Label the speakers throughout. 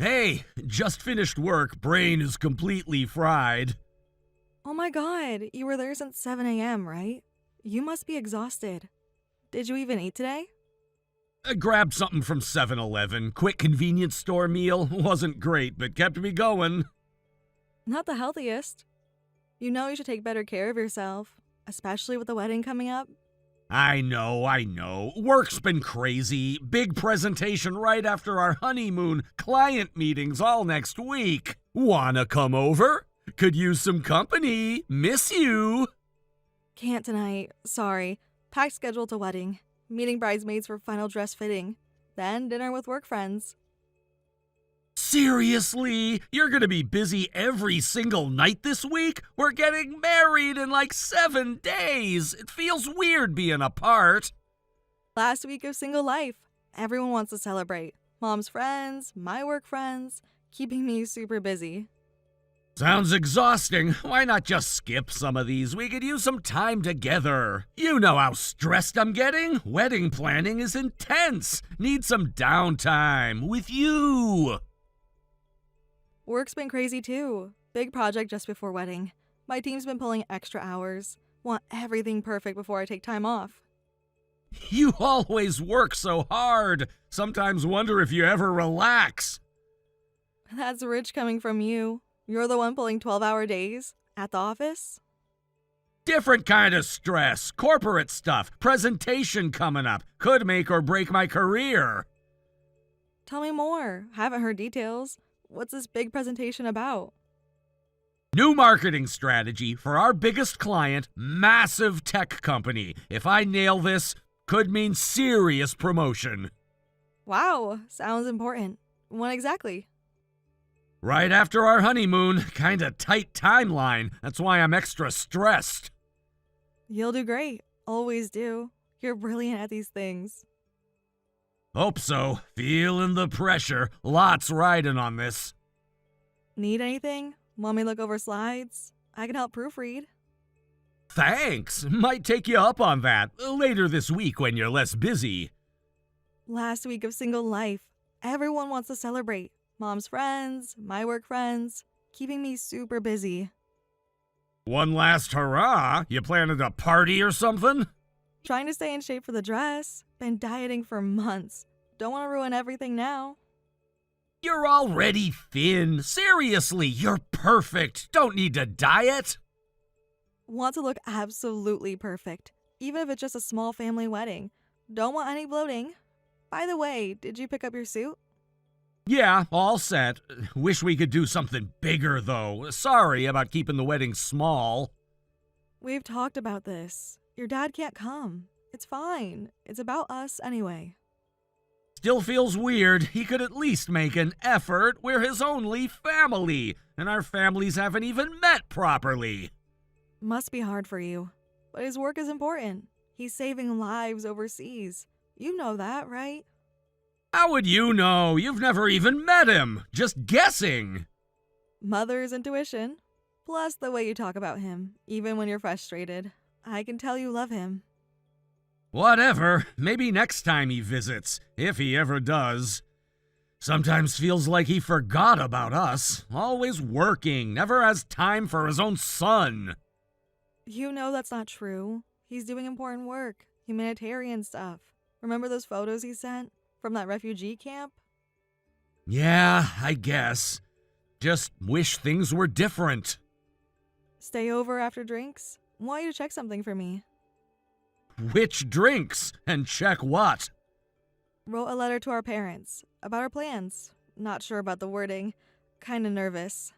Speaker 1: Hey, just finished work. Brain is completely fried.
Speaker 2: Oh my god, you were there since 7 a.m., right? You must be exhausted. Did you even eat today?
Speaker 1: I grabbed something from 7-Eleven. Quick convenience store meal. Wasn't great, but kept me going.
Speaker 2: Not the healthiest. You know you should take better care of yourself, especially with the wedding coming up.
Speaker 1: I know. Work's been crazy. Big presentation right after our honeymoon. Client meetings all next week. Wanna come over? Could use some company. Miss you.
Speaker 2: Can't tonight, sorry. Packed schedule to wedding. Meeting bridesmaids for final dress fitting. Then dinner with work friends.
Speaker 1: Seriously? You're gonna be busy every single night this week? We're getting married in like 7 days. It feels weird being apart.
Speaker 2: Last week of single life. Everyone wants to celebrate. Mom's friends, my work friends, keeping me super busy.
Speaker 1: Sounds exhausting. Why not just skip some of these? We could use some time together. You know how stressed I'm getting. Wedding planning is intense. Need some downtime with you.
Speaker 2: Work's been crazy too. Big project just before wedding. My team's been pulling extra hours. Want everything perfect before I take time off.
Speaker 1: You always work so hard. Sometimes wonder if you ever relax.
Speaker 2: That's rich coming from you. You're the one pulling 12-hour days? At the office?
Speaker 1: Different kind of stress. Corporate stuff. Presentation coming up. Could make or break my career.
Speaker 2: Tell me more. Haven't heard details. What's this big presentation about?
Speaker 1: New marketing strategy for our biggest client, massive tech company. If I nail this, could mean serious promotion.
Speaker 2: Wow, sounds important. When exactly?
Speaker 1: Right after our honeymoon, kinda tight timeline. That's why I'm extra stressed.
Speaker 2: You'll do great. Always do. You're brilliant at these things.
Speaker 1: Hope so. Feeling the pressure. Lots riding on this.
Speaker 2: Need anything? Want me to look over slides? I can help proofread.
Speaker 1: Thanks. Might take you up on that later this week when you're less busy.
Speaker 2: Last week of single life. Everyone wants to celebrate. Mom's friends, my work friends, keeping me super busy.
Speaker 1: One last hurrah? You planning a party or something?
Speaker 2: Trying to stay in shape for the dress. Been dieting for months. Don't want to ruin everything now.
Speaker 1: You're already thin. Seriously, you're perfect. Don't need to diet.
Speaker 2: Want to look absolutely perfect, even if it's just a small family wedding. Don't want any bloating. By the way, did you pick up your suit?
Speaker 1: Yeah, all set. Wish we could do something bigger, though. Sorry about keeping the wedding small.
Speaker 2: We've talked about this. Your dad can't come. It's fine. It's about us anyway.
Speaker 1: Still feels weird. He could at least make an effort. We're his only family, and our families haven't even met properly.
Speaker 2: Must be hard for you. But his work is important. He's saving lives overseas. You know that, right?
Speaker 1: How would you know? You've never even met him. Just guessing.
Speaker 2: Mother's intuition. Plus the way you talk about him, even when you're frustrated. I can tell you love him.
Speaker 1: Whatever. Maybe next time he visits, if he ever does. Sometimes feels like he forgot about us. Always working, never has time for his own son.
Speaker 2: You know that's not true. He's doing important work, humanitarian stuff. Remember those photos he sent from that refugee camp?
Speaker 1: Yeah, I guess. Just wish things were different.
Speaker 2: Stay over after drinks? Want you to check something for me.
Speaker 1: Which drinks? And check what?
Speaker 2: Wrote a letter to our parents about our plans. Not sure about the wording. Kinda nervous.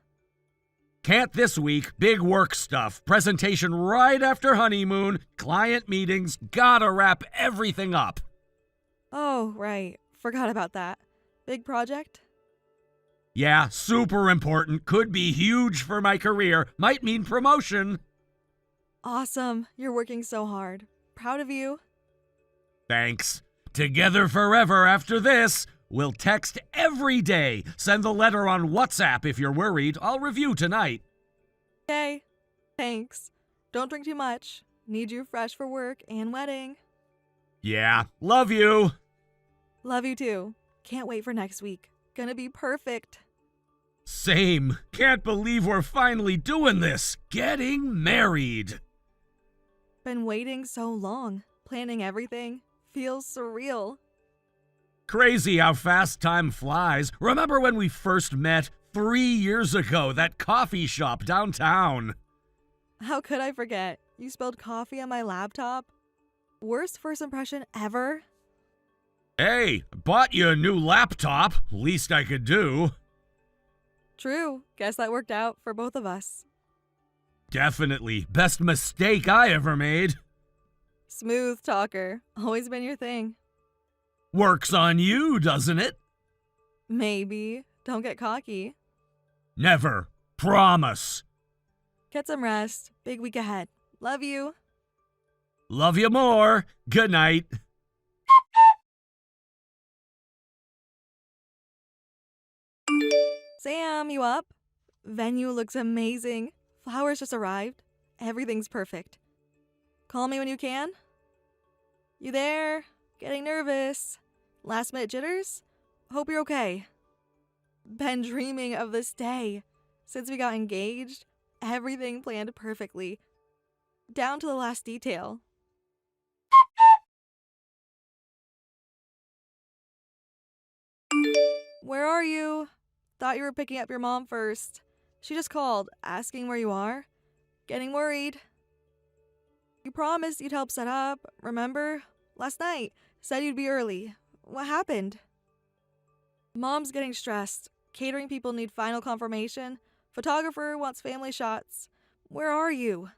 Speaker 1: Can't this week. Big work stuff. Presentation right after honeymoon. Client meetings. Gotta wrap everything up.
Speaker 2: Oh, right. Forgot about that. Big project?
Speaker 1: Yeah, super important. Could be huge for my career. Might mean promotion.
Speaker 2: Awesome. You're working so hard. Proud of you.
Speaker 1: Thanks. Together forever after this. We'll text every day. Send the letter on WhatsApp if you're worried. I'll review tonight.
Speaker 2: Okay. Thanks. Don't drink too much. Need you fresh for work and wedding.
Speaker 1: Yeah, love you.
Speaker 2: Love you too. Can't wait for next week. Gonna be perfect.
Speaker 1: Same. Can't believe we're finally doing this. Getting married.
Speaker 2: Been waiting so long. Planning everything. Feels surreal.
Speaker 1: Crazy how fast time flies. Remember when we first met 3 years ago, that coffee shop downtown?
Speaker 2: How could I forget? You spilled coffee on my laptop? Worst first impression ever?
Speaker 1: Hey, bought you a new laptop. Least I could do.
Speaker 2: True. Guess that worked out for both of us.
Speaker 1: Definitely. Best mistake I ever made.
Speaker 2: Smooth talker. Always been your thing.
Speaker 1: Works on you, doesn't it?
Speaker 2: Maybe. Don't get cocky.
Speaker 1: Never. Promise.
Speaker 2: Get some rest. Big week ahead. Love you.
Speaker 1: Love you more. Good night.
Speaker 2: Sam, you up? Venue looks amazing. Flowers just arrived. Everything's perfect. Call me when you can. You there? Getting nervous. Last minute jitters? Hope you're okay. Been dreaming of this day. Since we got engaged, everything planned perfectly. Down to the last detail. Where are you? Thought you were picking up your mom first. She just called, asking where you are. Getting worried. You promised you'd help set up, remember? Last night, said you'd be early. What happened? Mom's getting stressed. Catering people need final confirmation. Photographer wants family shots. Where are you?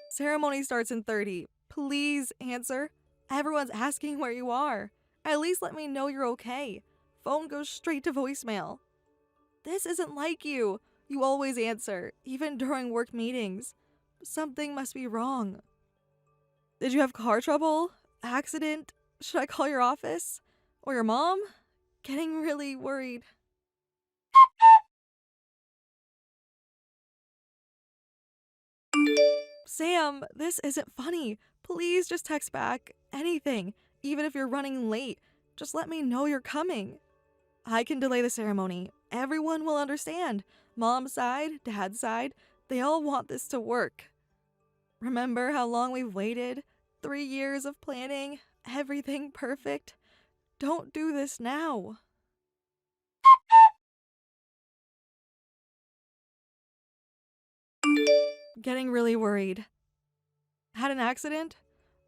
Speaker 2: Ceremony starts in 30. Please answer. Everyone's asking where you are. At least let me know you're okay. Phone goes straight to voicemail. This isn't like you. You always answer, even during work meetings. Something must be wrong. Did you have car trouble? Accident? Should I call your office? Or your mom? Getting really worried. Sam, this isn't funny. Please just text back. Anything. Even if you're running late. Just let me know you're coming. I can delay the ceremony. Everyone will understand. Mom's side, dad's side, they all want this to work. Remember how long we've waited? 3 years of planning, everything perfect. Don't do this now. Getting really worried. Had an accident?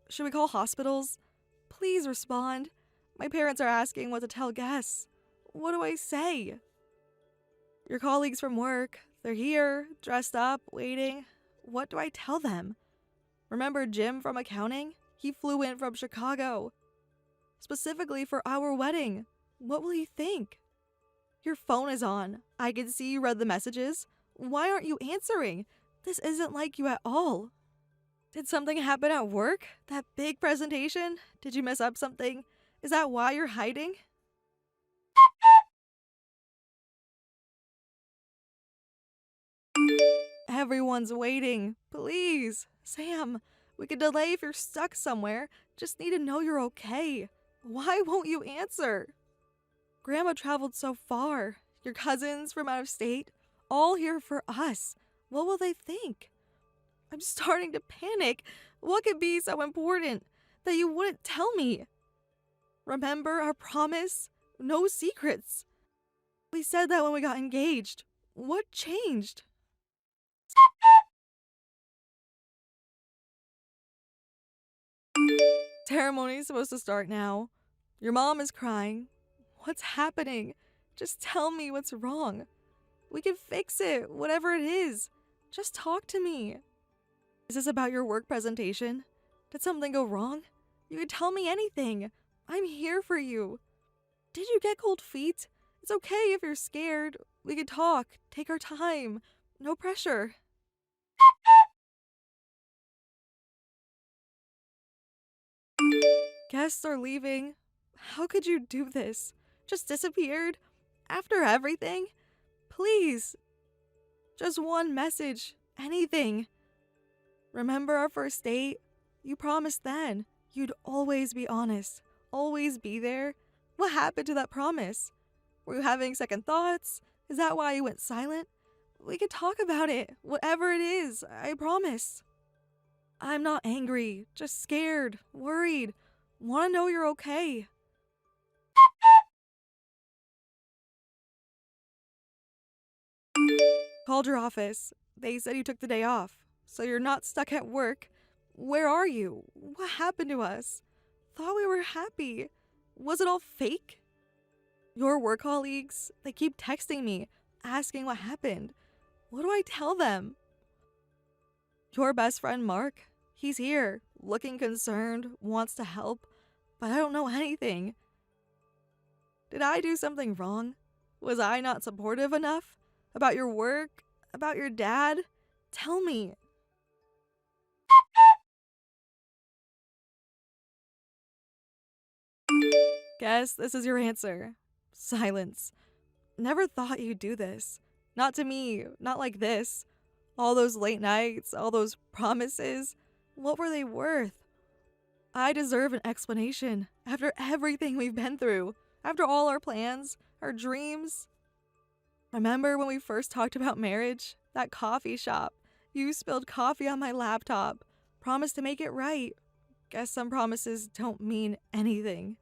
Speaker 2: Should we call hospitals? Please respond. My parents are asking what to tell guests. What do I say? Your colleagues from work, they're here, dressed up, waiting. What do I tell them? Remember Jim from accounting? He flew in from Chicago. Specifically for our wedding. What will he think? Your phone is on. I can see you read the messages. Why aren't you answering? This isn't like you at all. Did something happen at work? That big presentation? Did you mess up something? Is that why you're hiding? Everyone's waiting. Please. Sam, we could delay if you're stuck somewhere. Just need to know you're okay. Why won't you answer? Grandma traveled so far. Your cousins from out of state, all here for us. What will they think? I'm starting to panic. What could be so important that you wouldn't tell me? Remember our promise? No secrets. We said that when we got engaged. What changed? Ceremony's supposed to start now. Your mom is crying. What's happening? Just tell me what's wrong. We can fix it, whatever it is. Just talk to me. Is this about your work presentation? Did something go wrong? You can tell me anything. I'm here for you. Did you get cold feet? It's okay if you're scared. We can talk. Take our time. No pressure. Guests are leaving. How could you do this? Just disappeared? After everything? Please. Just one message. Anything. Remember our first date? You promised then. You'd always be honest, always be there. What happened to that promise? Were you having second thoughts? Is that why you went silent? We could talk about it, whatever it is, I promise. I'm not angry, just scared, worried. Want to know you're okay. Called your office. They said you took the day off, so you're not stuck at work. Where are you? What happened to us? Thought we were happy. Was it all fake? Your work colleagues, they keep texting me, asking what happened. What do I tell them? Your best friend Mark, he's here, looking concerned, wants to help, but I don't know anything. Did I do something wrong? Was I not supportive enough? About your work? About your dad? Tell me. Guess this is your answer. Silence. Never thought you'd do this. Not to me, not like this. All those late nights, all those promises. What were they worth? I deserve an explanation after everything we've been through. After all our plans, our dreams. Remember when we first talked about marriage? That coffee shop. You spilled coffee on my laptop. Promised to make it right. Guess some promises don't mean anything.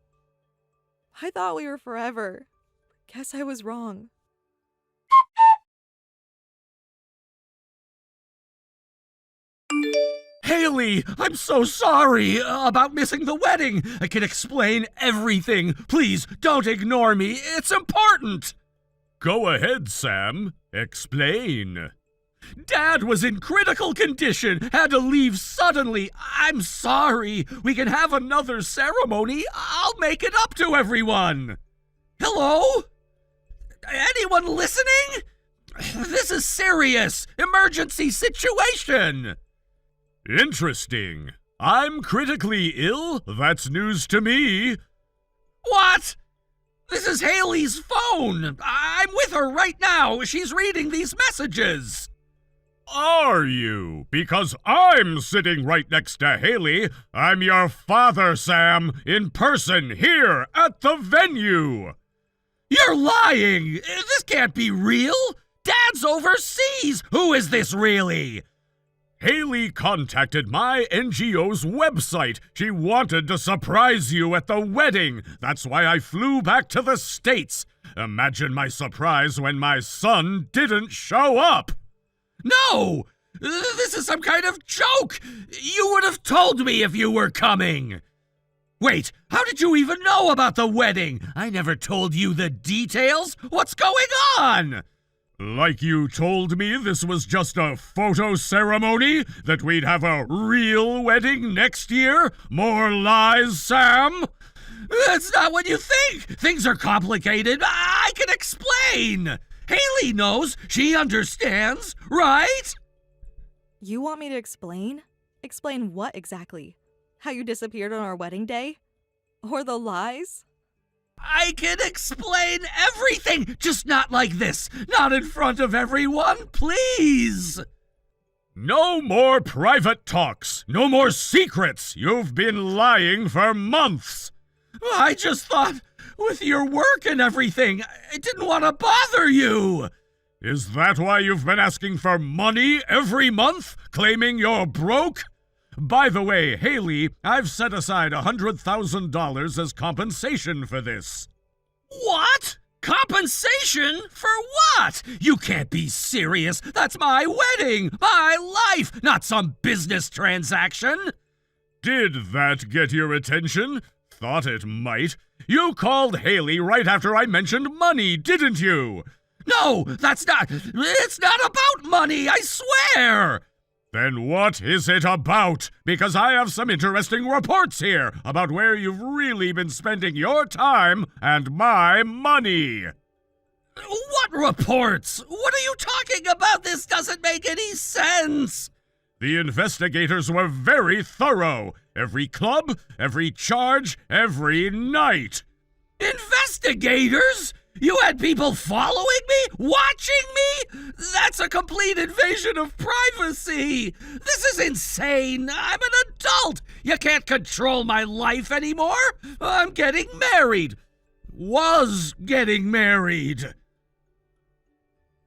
Speaker 2: I thought we were forever. Guess I was wrong.
Speaker 1: Haley, I'm so sorry about missing the wedding. I can explain everything. Please, don't ignore me. It's important. Go ahead, Sam. Explain. Dad was in critical condition, had to leave suddenly. I'm sorry. We can have another ceremony. I'll make it up to everyone. Hello? Anyone listening? This is serious. Emergency situation. Interesting. I'm critically ill? That's news to me. What? This is Haley's phone. I'm with her right now. She's reading these messages. Are you? Because I'm sitting right next to Haley. I'm your father, Sam, in person here at the venue. You're lying. This can't be real. Dad's overseas. Who is this really? Haley contacted my NGO's website. She wanted to surprise you at the wedding. That's why I flew back to the States. Imagine my surprise when my son didn't show up. No! This is some kind of joke! You would have told me if you were coming! Wait, how did you even know about the wedding? I never told you the details. What's going on? Like you told me this was just a photo ceremony? That we'd have a real wedding next year? More lies, Sam? That's not what you think! Things are complicated. I can explain! Haley knows. She understands, right?
Speaker 2: You want me to explain? Explain what exactly? How you disappeared on our wedding day? Or the lies? I can explain everything, just not like this. Not in front of everyone, please.
Speaker 1: No more private talks. No more secrets. You've been lying for months.
Speaker 2: I just thought, with your work and everything, I didn't want to bother you.
Speaker 1: Is that why you've been asking for money every month, claiming you're broke? By the way, Haley, I've set aside $100,000 as compensation for this.
Speaker 2: What? Compensation? For what? You can't be serious. That's my wedding, my life, not some business transaction.
Speaker 1: Did that get your attention? Thought it might. You called Haley right after I mentioned money, didn't you?
Speaker 2: No, it's not about money, I swear!
Speaker 1: Then what is it about? Because I have some interesting reports here about where you've really been spending your time and my money.
Speaker 2: What reports? What are you talking about? This doesn't make any sense.
Speaker 1: The investigators were very thorough. Every club, every charge, every night.
Speaker 2: Investigators?
Speaker 1: You had people following me? Watching me? That's a complete invasion of privacy! This is insane! I'm an adult! You can't control my life anymore! I'm getting married! Was getting married!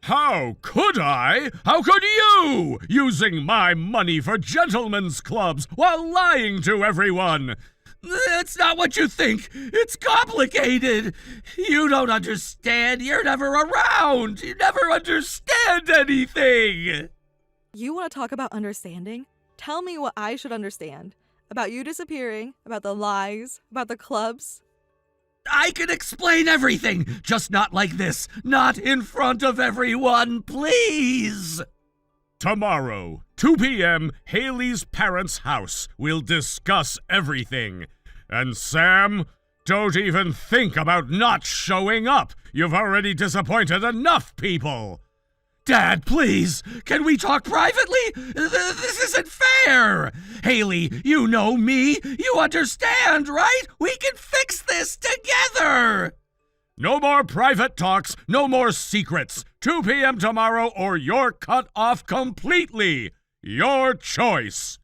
Speaker 1: How could I? How could you? Using my money for gentlemen's clubs while lying to everyone! It's not what you think. It's complicated. You don't understand. You're never around. You never understand anything.
Speaker 2: You want to talk about understanding? Tell me what I should understand. About you disappearing, about the lies, about the clubs.
Speaker 1: I can explain everything, just not like this. Not in front of everyone, please. Tomorrow, 2 p.m., Haley's parents' house. We'll discuss everything. And Sam, don't even think about not showing up. You've already disappointed enough people. Dad, please, can we talk privately? This isn't fair. Haley, you know me. You understand, right? We can fix this together. No more private talks, no more secrets. 2 p.m. tomorrow or you're cut off completely. Your choice.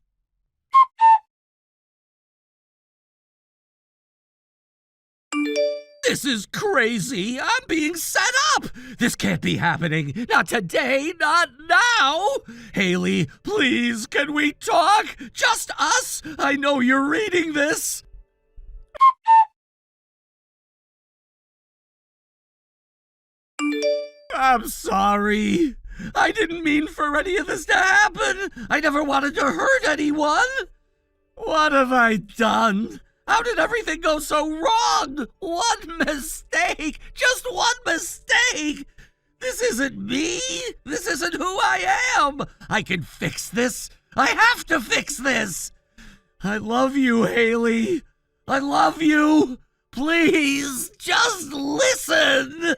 Speaker 1: This is crazy. I'm being set up. This can't be happening. Not today. Not now. Haley, please, can we talk? Just us? I know you're reading this. I'm sorry. I didn't mean for any of this to happen. I never wanted to hurt anyone. What have I done? How did everything go so wrong? One mistake! Just one mistake! This isn't me! This isn't who I am! I can fix this! I have to fix this! I love you, Haley! I love you! Please, just listen!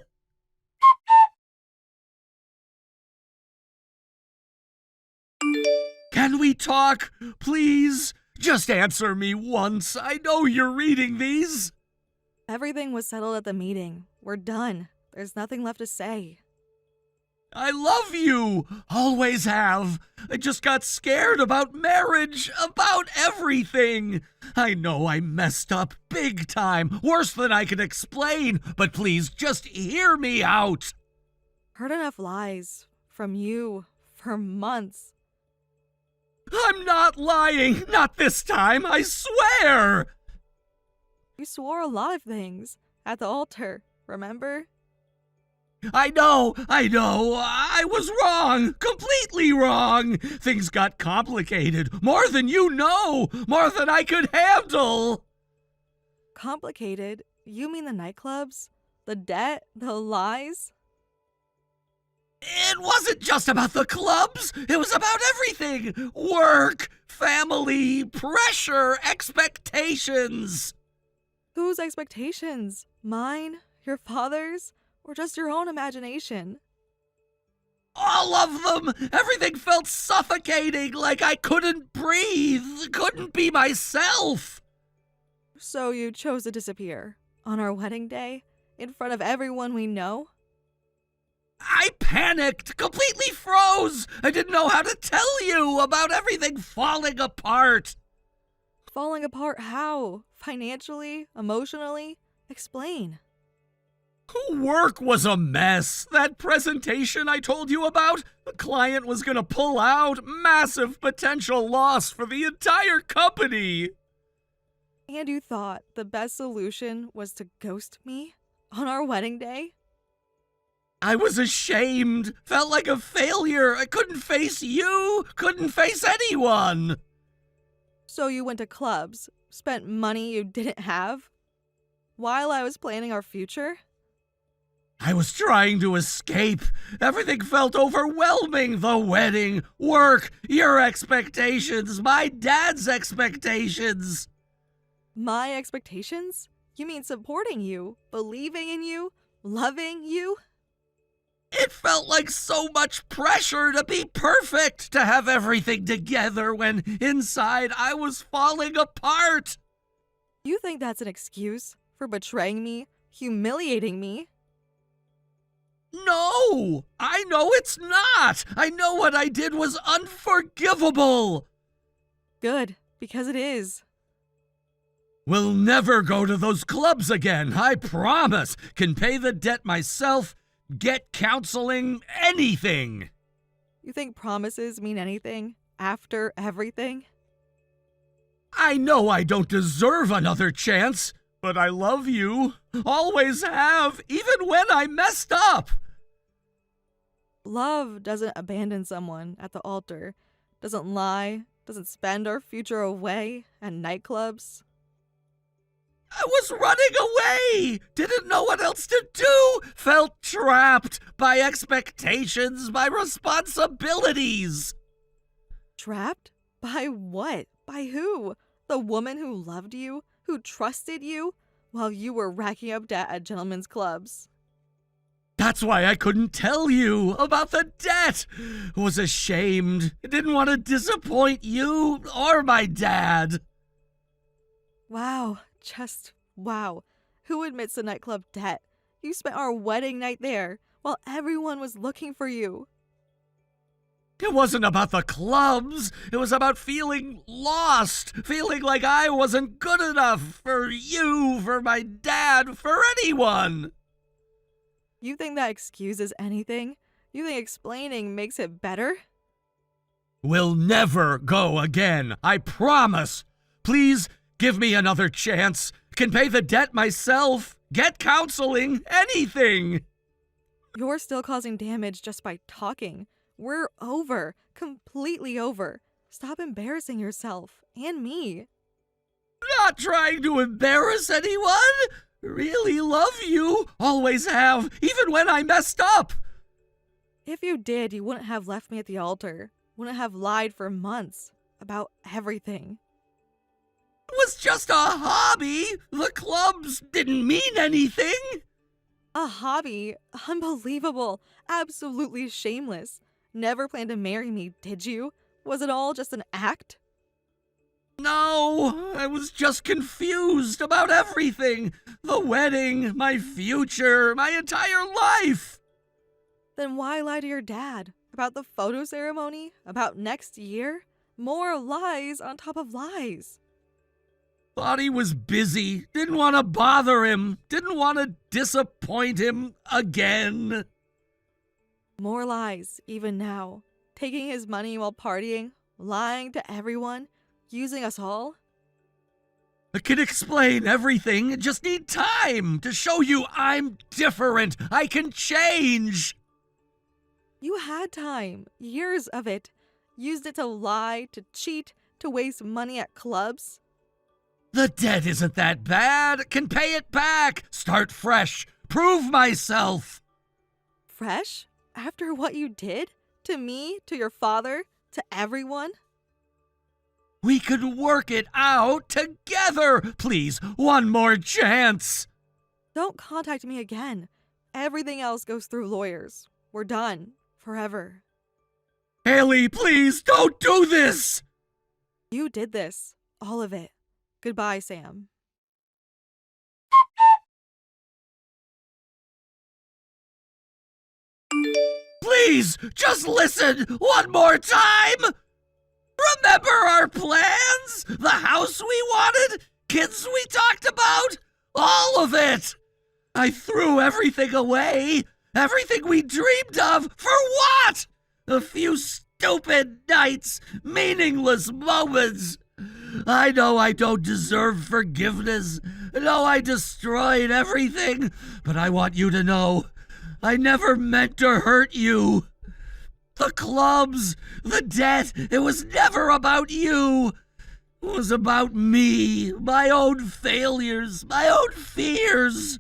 Speaker 1: Can we talk, please? Just answer me once. I know you're reading these.
Speaker 2: Everything was settled at the meeting. We're done. There's nothing left to say.
Speaker 1: I love you. Always have. I just got scared about marriage, about everything. I know I messed up big time, worse than I can explain, but please just hear me out.
Speaker 2: Heard enough lies from you for months.
Speaker 1: I'm not lying. Not this time, I swear.
Speaker 2: You swore a lot of things at the altar, remember?
Speaker 1: I know. I was wrong. Completely wrong. Things got complicated. More than you know. More than I could handle.
Speaker 2: Complicated? You mean the nightclubs? The debt? The lies?
Speaker 1: It wasn't just about the clubs. It was about everything. Work, family, pressure, expectations.
Speaker 2: Whose expectations? Mine? Your father's? Or just your own imagination?
Speaker 1: All of them. Everything felt suffocating, like I couldn't breathe, couldn't be myself.
Speaker 2: So you chose to disappear on our wedding day? In front of everyone we know?
Speaker 1: I panicked, completely froze. I didn't know how to tell you about everything falling apart.
Speaker 2: Falling apart how? Financially? Emotionally? Explain.
Speaker 1: Work was a mess. That presentation I told you about, the client was gonna pull out. Massive potential loss for the entire company.
Speaker 2: And you thought the best solution was to ghost me on our wedding day?
Speaker 1: I was ashamed, felt like a failure. I couldn't face you, couldn't face anyone.
Speaker 2: So you went to clubs, spent money you didn't have? While I was planning our future?
Speaker 1: I was trying to escape. Everything felt overwhelming. The wedding, work, your expectations, my dad's expectations.
Speaker 2: My expectations? You mean supporting you, believing in you, loving you?
Speaker 1: It felt like so much pressure to be perfect, to have everything together when inside I was falling apart.
Speaker 2: You think that's an excuse for betraying me, humiliating me?
Speaker 1: No! I know it's not! I know what I did was unforgivable!
Speaker 2: Good, because it is.
Speaker 1: We'll never go to those clubs again, I promise! Can pay the debt myself, get counseling, anything!
Speaker 2: You think promises mean anything after everything?
Speaker 1: I know I don't deserve another chance, but I love you. Always have, even when I messed up.
Speaker 2: Love doesn't abandon someone at the altar, doesn't lie, doesn't spend our future away at nightclubs.
Speaker 1: I was running away, didn't know what else to do, felt trapped by expectations, by responsibilities.
Speaker 2: Trapped? By what? By who? The woman who loved you? Who trusted you? While you were racking up debt at gentlemen's clubs.
Speaker 1: That's why I couldn't tell you about the debt. Was ashamed, didn't want to disappoint you or my dad.
Speaker 2: Wow, just wow. Who admits to nightclub debt? You spent our wedding night there while everyone was looking for you.
Speaker 1: It wasn't about the clubs. It was about feeling lost, feeling like I wasn't good enough for you, for my dad, for anyone.
Speaker 2: You think that excuses anything? You think explaining makes it better?
Speaker 1: We'll never go again, I promise. Please give me another chance. Can pay the debt myself, get counseling, anything.
Speaker 2: You're still causing damage just by talking. We're over. Completely over. Stop embarrassing yourself. And me.
Speaker 1: Not trying to embarrass anyone. Really love you. Always have, even when I messed up.
Speaker 2: If you did, you wouldn't have left me at the altar. Wouldn't have lied for months about everything.
Speaker 1: It was just a hobby. The clubs didn't mean anything.
Speaker 2: A hobby? Unbelievable. Absolutely shameless. Never planned to marry me, did you? Was it all just an act?
Speaker 1: No, I was just confused about everything. The wedding, my future, my entire life.
Speaker 2: Then why lie to your dad? About the photo ceremony? About next year? More lies on top of lies.
Speaker 1: Thought he was busy, didn't want to bother him, didn't want to disappoint him again.
Speaker 2: More lies, even now. Taking his money while partying, lying to everyone, using us all.
Speaker 1: I can explain everything, just need time to show you I'm different, I can change.
Speaker 2: You had time, years of it. Used it to lie, to cheat, to waste money at clubs.
Speaker 1: The debt isn't that bad, can pay it back, start fresh, prove myself.
Speaker 2: Fresh? After what you did? To me, to your father, to everyone?
Speaker 1: We could work it out together. Please, one more chance.
Speaker 2: Don't contact me again. Everything else goes through lawyers. We're done. Forever.
Speaker 1: Haley, please, don't do this.
Speaker 2: You did this. All of it. Goodbye, Sam.
Speaker 1: Please, just listen one more time. Remember our plans? The house we wanted? Kids we talked about? All of it! I threw everything away. Everything we dreamed of. For what? A few stupid nights. Meaningless moments. I know I don't deserve forgiveness. I know I destroyed everything. But I want you to know, I never meant to hurt you. The clubs, the debt, it was never about you. It was about me, my own failures, my own fears.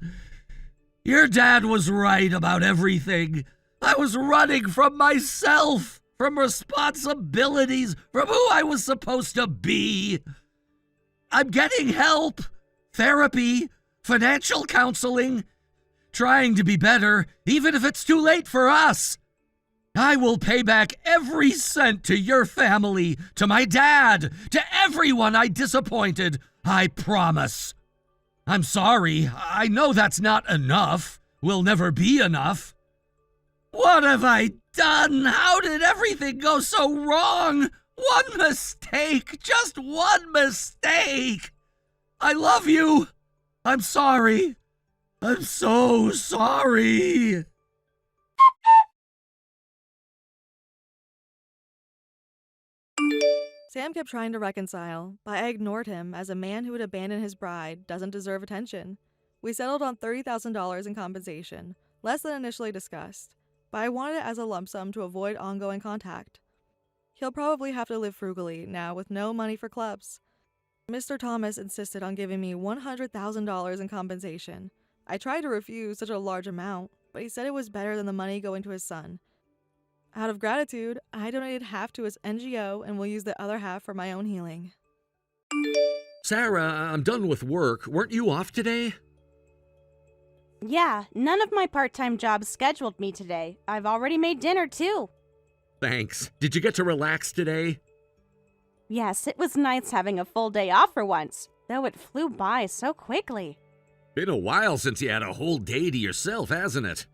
Speaker 1: Your dad was right about everything. I was running from myself, from responsibilities, from who I was supposed to be. I'm getting help, therapy, financial counseling, trying to be better, even if it's too late for us. I will pay back every cent to your family, to my dad, to everyone I disappointed, I promise. I'm sorry, I know that's not enough, will never be enough. What have I done? How did everything go so wrong? One mistake, just one mistake. I love you. I'm sorry. I'm so sorry.
Speaker 2: Sam kept trying to reconcile, but I ignored him as a man who would abandon his bride doesn't deserve attention. We settled on $30,000 in compensation, less than initially discussed, but I wanted it as a lump sum to avoid ongoing contact. He'll probably have to live frugally now with no money for clubs. Mr. Thomas insisted on giving me $100,000 in compensation. I tried to refuse such a large amount, but he said it was better than the money going to his son. Out of gratitude, I donated half to his NGO and will use the other half for my own healing.
Speaker 1: Sarah, I'm done with work. Weren't you off today?
Speaker 3: Yeah, none of my part-time jobs scheduled me today. I've already made dinner, too.
Speaker 1: Thanks. Did you get to relax today?
Speaker 3: Yes, it was nice having a full day off for once, though it flew by so quickly.
Speaker 1: Been a while since you had a whole day to yourself, hasn't it?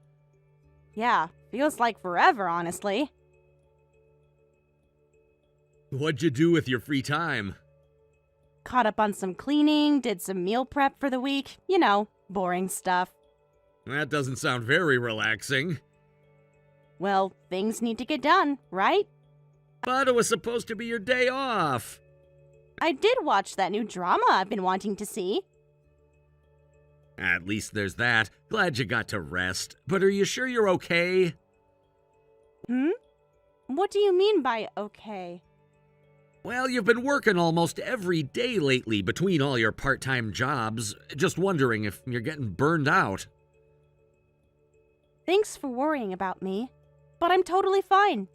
Speaker 3: Yeah, feels like forever, honestly.
Speaker 1: What'd you do with your free time?
Speaker 3: Caught up on some cleaning, did some meal prep for the week. You know, boring stuff.
Speaker 1: That doesn't sound very relaxing.
Speaker 3: Well, things need to get done, right?
Speaker 1: But it was supposed to be your day off.
Speaker 3: I did watch that new drama I've been wanting to see.
Speaker 1: At least there's that. Glad you got to rest. But are you sure you're okay?
Speaker 3: What do you mean by okay?
Speaker 1: Well, you've been working almost every day lately between all your part-time jobs. Just wondering if you're getting burned out.
Speaker 3: Thanks for worrying about me, but I'm totally fine.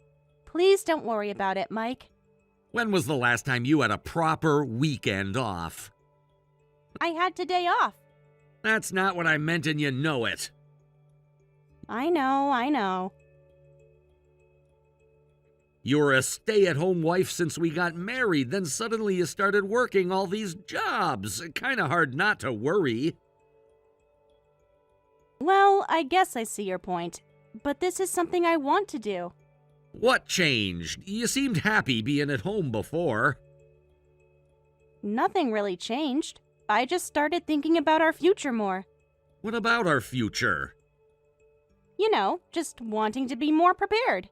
Speaker 3: Please don't worry about it, Mike.
Speaker 1: When was the last time you had a proper weekend off?
Speaker 3: I had today off.
Speaker 1: That's not what I meant, and you know it.
Speaker 3: I know.
Speaker 1: You were a stay-at-home wife since we got married, then suddenly you started working all these jobs. Kinda hard not to worry.
Speaker 3: Well, I guess I see your point, but this is something I want to do.
Speaker 1: What changed? You seemed happy being at home before.
Speaker 3: Nothing really changed. I just started thinking about our future more.
Speaker 1: What about our future?
Speaker 3: You know, just wanting to be more prepared.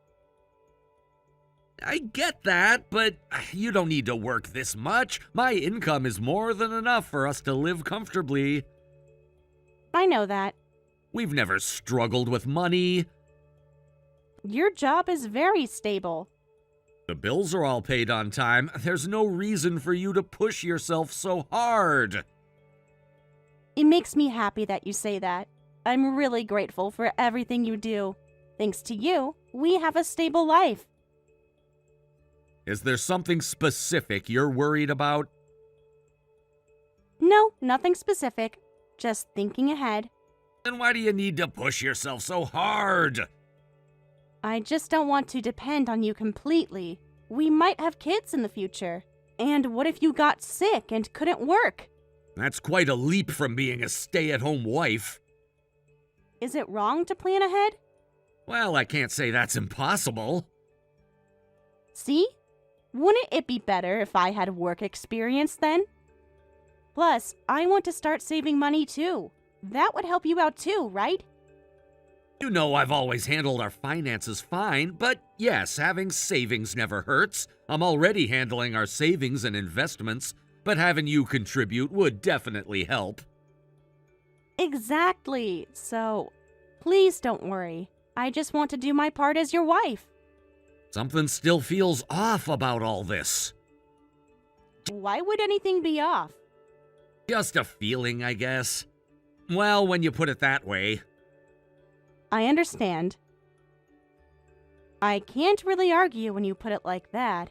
Speaker 1: I get that, but you don't need to work this much. My income is more than enough for us to live comfortably.
Speaker 3: I know that.
Speaker 1: We've never struggled with money.
Speaker 3: Your job is very stable.
Speaker 1: The bills are all paid on time. There's no reason for you to push yourself so hard.
Speaker 3: It makes me happy that you say that. I'm really grateful for everything you do. Thanks to you, we have a stable life.
Speaker 1: Is there something specific you're worried about?
Speaker 3: No, nothing specific. Just thinking ahead.
Speaker 1: Then why do you need to push yourself so hard?
Speaker 3: I just don't want to depend on you completely. We might have kids in the future. And what if you got sick and couldn't work?
Speaker 1: That's quite a leap from being a stay-at-home wife.
Speaker 3: Is it wrong to plan ahead?
Speaker 1: Well, I can't say that's impossible.
Speaker 3: See? Wouldn't it be better if I had work experience then? Plus, I want to start saving money too. That would help you out too, right?
Speaker 1: You know I've always handled our finances fine, but yes, having savings never hurts. I'm already handling our savings and investments, but having you contribute would definitely help.
Speaker 3: Exactly. So, please don't worry. I just want to do my part as your wife.
Speaker 1: Something still feels off about all this.
Speaker 3: Why would anything be off?
Speaker 1: Just a feeling, I guess. Well, when you put it that way.
Speaker 3: I understand. I can't really argue when you put it like that.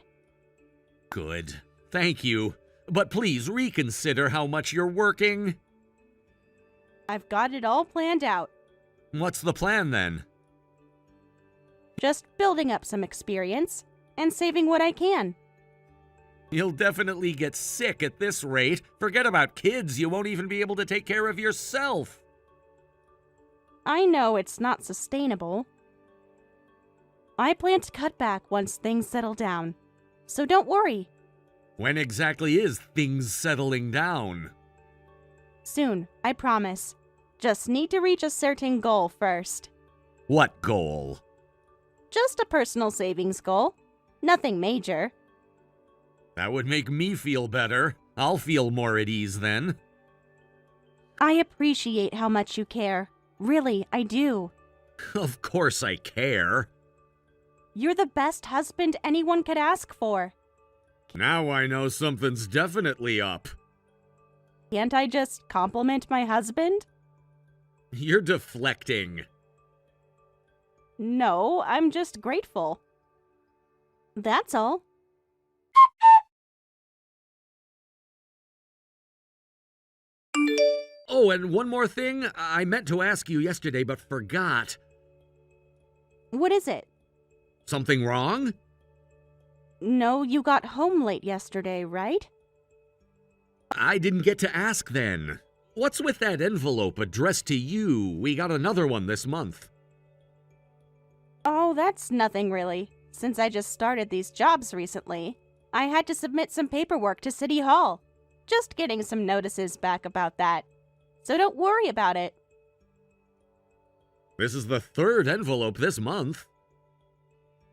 Speaker 1: Good. Thank you. But please reconsider how much you're working.
Speaker 3: I've got it all planned out.
Speaker 1: What's the plan then?
Speaker 3: Just building up some experience and saving what I can.
Speaker 1: You'll definitely get sick at this rate. Forget about kids, you won't even be able to take care of yourself.
Speaker 3: I know it's not sustainable. I plan to cut back once things settle down. So don't worry.
Speaker 1: When exactly is things settling down?
Speaker 3: Soon, I promise. Just need to reach a certain goal first.
Speaker 1: What goal?
Speaker 3: Just a personal savings goal. Nothing major.
Speaker 1: That would make me feel better. I'll feel more at ease then.
Speaker 3: I appreciate how much you care. Really, I do.
Speaker 1: Of course I care.
Speaker 3: You're the best husband anyone could ask for.
Speaker 1: Now I know something's definitely up.
Speaker 3: Can't I just compliment my husband?
Speaker 1: You're deflecting.
Speaker 3: No, I'm just grateful. That's all.
Speaker 1: Oh, and one more thing. I meant to ask you yesterday but forgot.
Speaker 3: What is it?
Speaker 1: Something wrong?
Speaker 3: No, you got home late yesterday, right?
Speaker 1: I didn't get to ask then. What's with that envelope addressed to you? We got another one this month.
Speaker 3: Oh, that's nothing really. Since I just started these jobs recently, I had to submit some paperwork to City Hall. Just getting some notices back about that. So don't worry about it.
Speaker 1: This is the third envelope this month.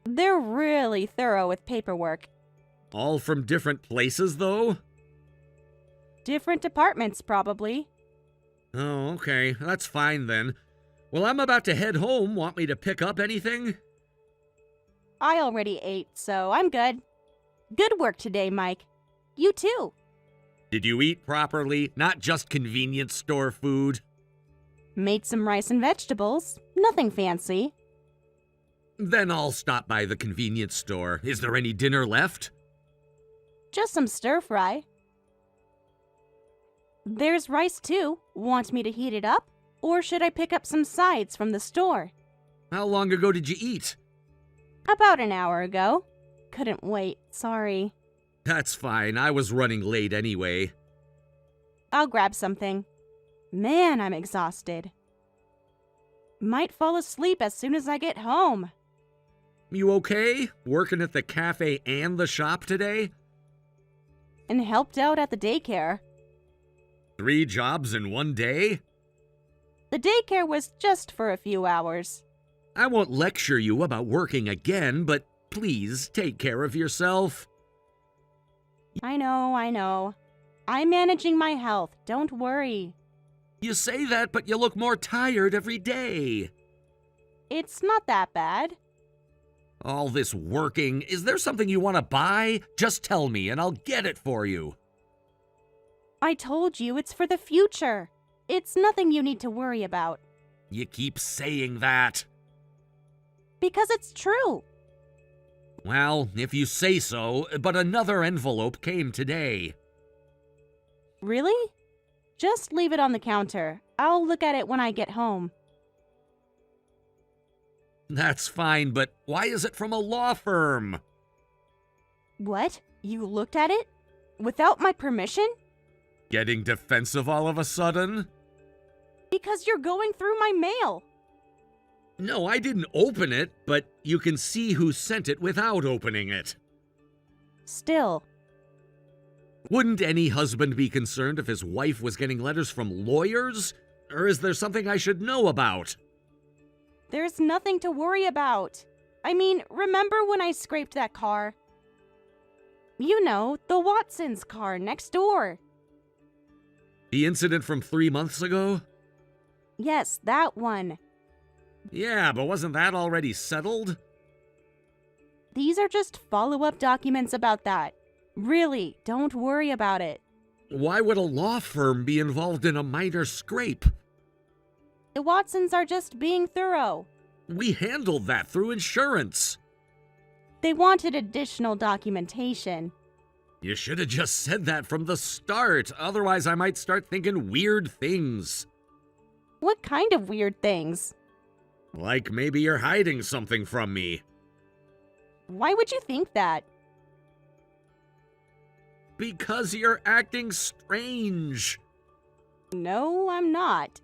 Speaker 3: They're really thorough with paperwork.
Speaker 1: All from different places, though?
Speaker 3: Different departments, probably.
Speaker 1: Oh, okay. That's fine then. Well, I'm about to head home. Want me to pick up anything?
Speaker 3: I already ate, so I'm good. Good work today, Mike. You too.
Speaker 1: Did you eat properly? Not just convenience store food?
Speaker 3: Made some rice and vegetables. Nothing fancy.
Speaker 1: Then I'll stop by the convenience store. Is there any dinner left?
Speaker 3: Just some stir-fry. There's rice too. Want me to heat it up? Or should I pick up some sides from the store?
Speaker 1: How long ago did you eat?
Speaker 3: About an hour ago. Couldn't wait, sorry.
Speaker 1: That's fine. I was running late anyway.
Speaker 3: I'll grab something. Man, I'm exhausted. Might fall asleep as soon as I get home.
Speaker 1: You okay? Working at the cafe and the shop today?
Speaker 3: And helped out at the daycare.
Speaker 1: 3 jobs in one day?
Speaker 3: The daycare was just for a few hours.
Speaker 1: I won't lecture you about working again, but please take care of yourself.
Speaker 3: I know. I'm managing my health, don't worry.
Speaker 1: You say that, but you look more tired every day.
Speaker 3: It's not that bad.
Speaker 1: All this working, is there something you want to buy? Just tell me and I'll get it for you.
Speaker 3: I told you it's for the future. It's nothing you need to worry about.
Speaker 1: You keep saying that.
Speaker 3: Because it's true.
Speaker 1: Well, if you say so, but another envelope came today.
Speaker 3: Really? Just leave it on the counter. I'll look at it when I get home.
Speaker 1: That's fine, but why is it from a law firm?
Speaker 3: What? You looked at it? Without my permission?
Speaker 1: Getting defensive all of a sudden?
Speaker 3: Because you're going through my mail.
Speaker 1: No, I didn't open it, but you can see who sent it without opening it.
Speaker 3: Still.
Speaker 1: Wouldn't any husband be concerned if his wife was getting letters from lawyers? Or is there something I should know about?
Speaker 3: There's nothing to worry about. I mean, remember when I scraped that car? You know, the Watsons' car next door.
Speaker 1: The incident from 3 months ago?
Speaker 3: Yes, that one.
Speaker 1: Yeah, but wasn't that already settled?
Speaker 3: These are just follow-up documents about that. Really, don't worry about it.
Speaker 1: Why would a law firm be involved in a minor scrape?
Speaker 3: The Watsons are just being thorough.
Speaker 1: We handled that through insurance.
Speaker 3: They wanted additional documentation.
Speaker 1: You should have just said that from the start, otherwise I might start thinking weird things.
Speaker 3: What kind of weird things?
Speaker 1: Like maybe you're hiding something from me.
Speaker 3: Why would you think that?
Speaker 1: Because you're acting strange.
Speaker 3: No, I'm not.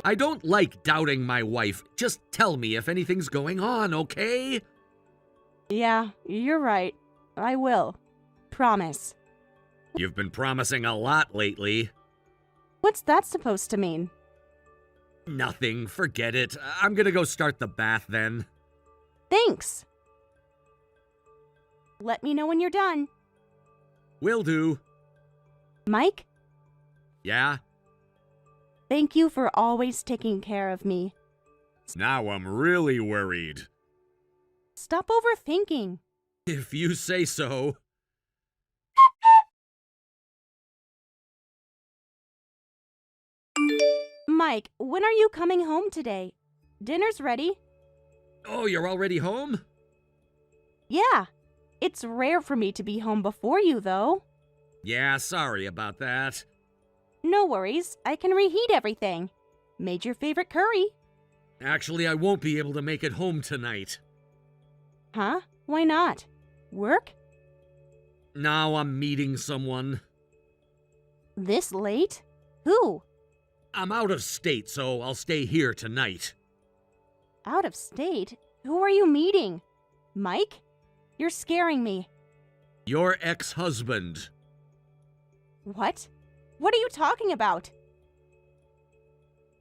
Speaker 1: I don't like doubting my wife. Just tell me if anything's going on, okay?
Speaker 3: Yeah, you're right. I will. Promise.
Speaker 1: You've been promising a lot lately.
Speaker 3: What's that supposed to mean?
Speaker 1: Nothing, forget it. I'm gonna go start the bath then.
Speaker 3: Thanks. Let me know when you're done.
Speaker 1: Will do.
Speaker 3: Mike,
Speaker 1: Yeah?
Speaker 3: thank you for always taking care of me.
Speaker 1: Now I'm really worried.
Speaker 3: Stop overthinking.
Speaker 1: If you say so.
Speaker 3: Mike, when are you coming home today? Dinner's ready.
Speaker 1: Oh, you're already home?
Speaker 3: Yeah. It's rare for me to be home before you, though.
Speaker 1: Yeah, sorry about that.
Speaker 3: No worries. I can reheat everything. Made your favorite curry.
Speaker 1: Actually, I won't be able to make it home tonight.
Speaker 3: Huh? Why not? Work?
Speaker 1: Now I'm meeting someone.
Speaker 3: This late? Who?
Speaker 1: I'm out of state, so I'll stay here tonight.
Speaker 3: Out of state? Who are you meeting? Mike? You're scaring me.
Speaker 1: Your ex-husband.
Speaker 3: What? What are you talking about?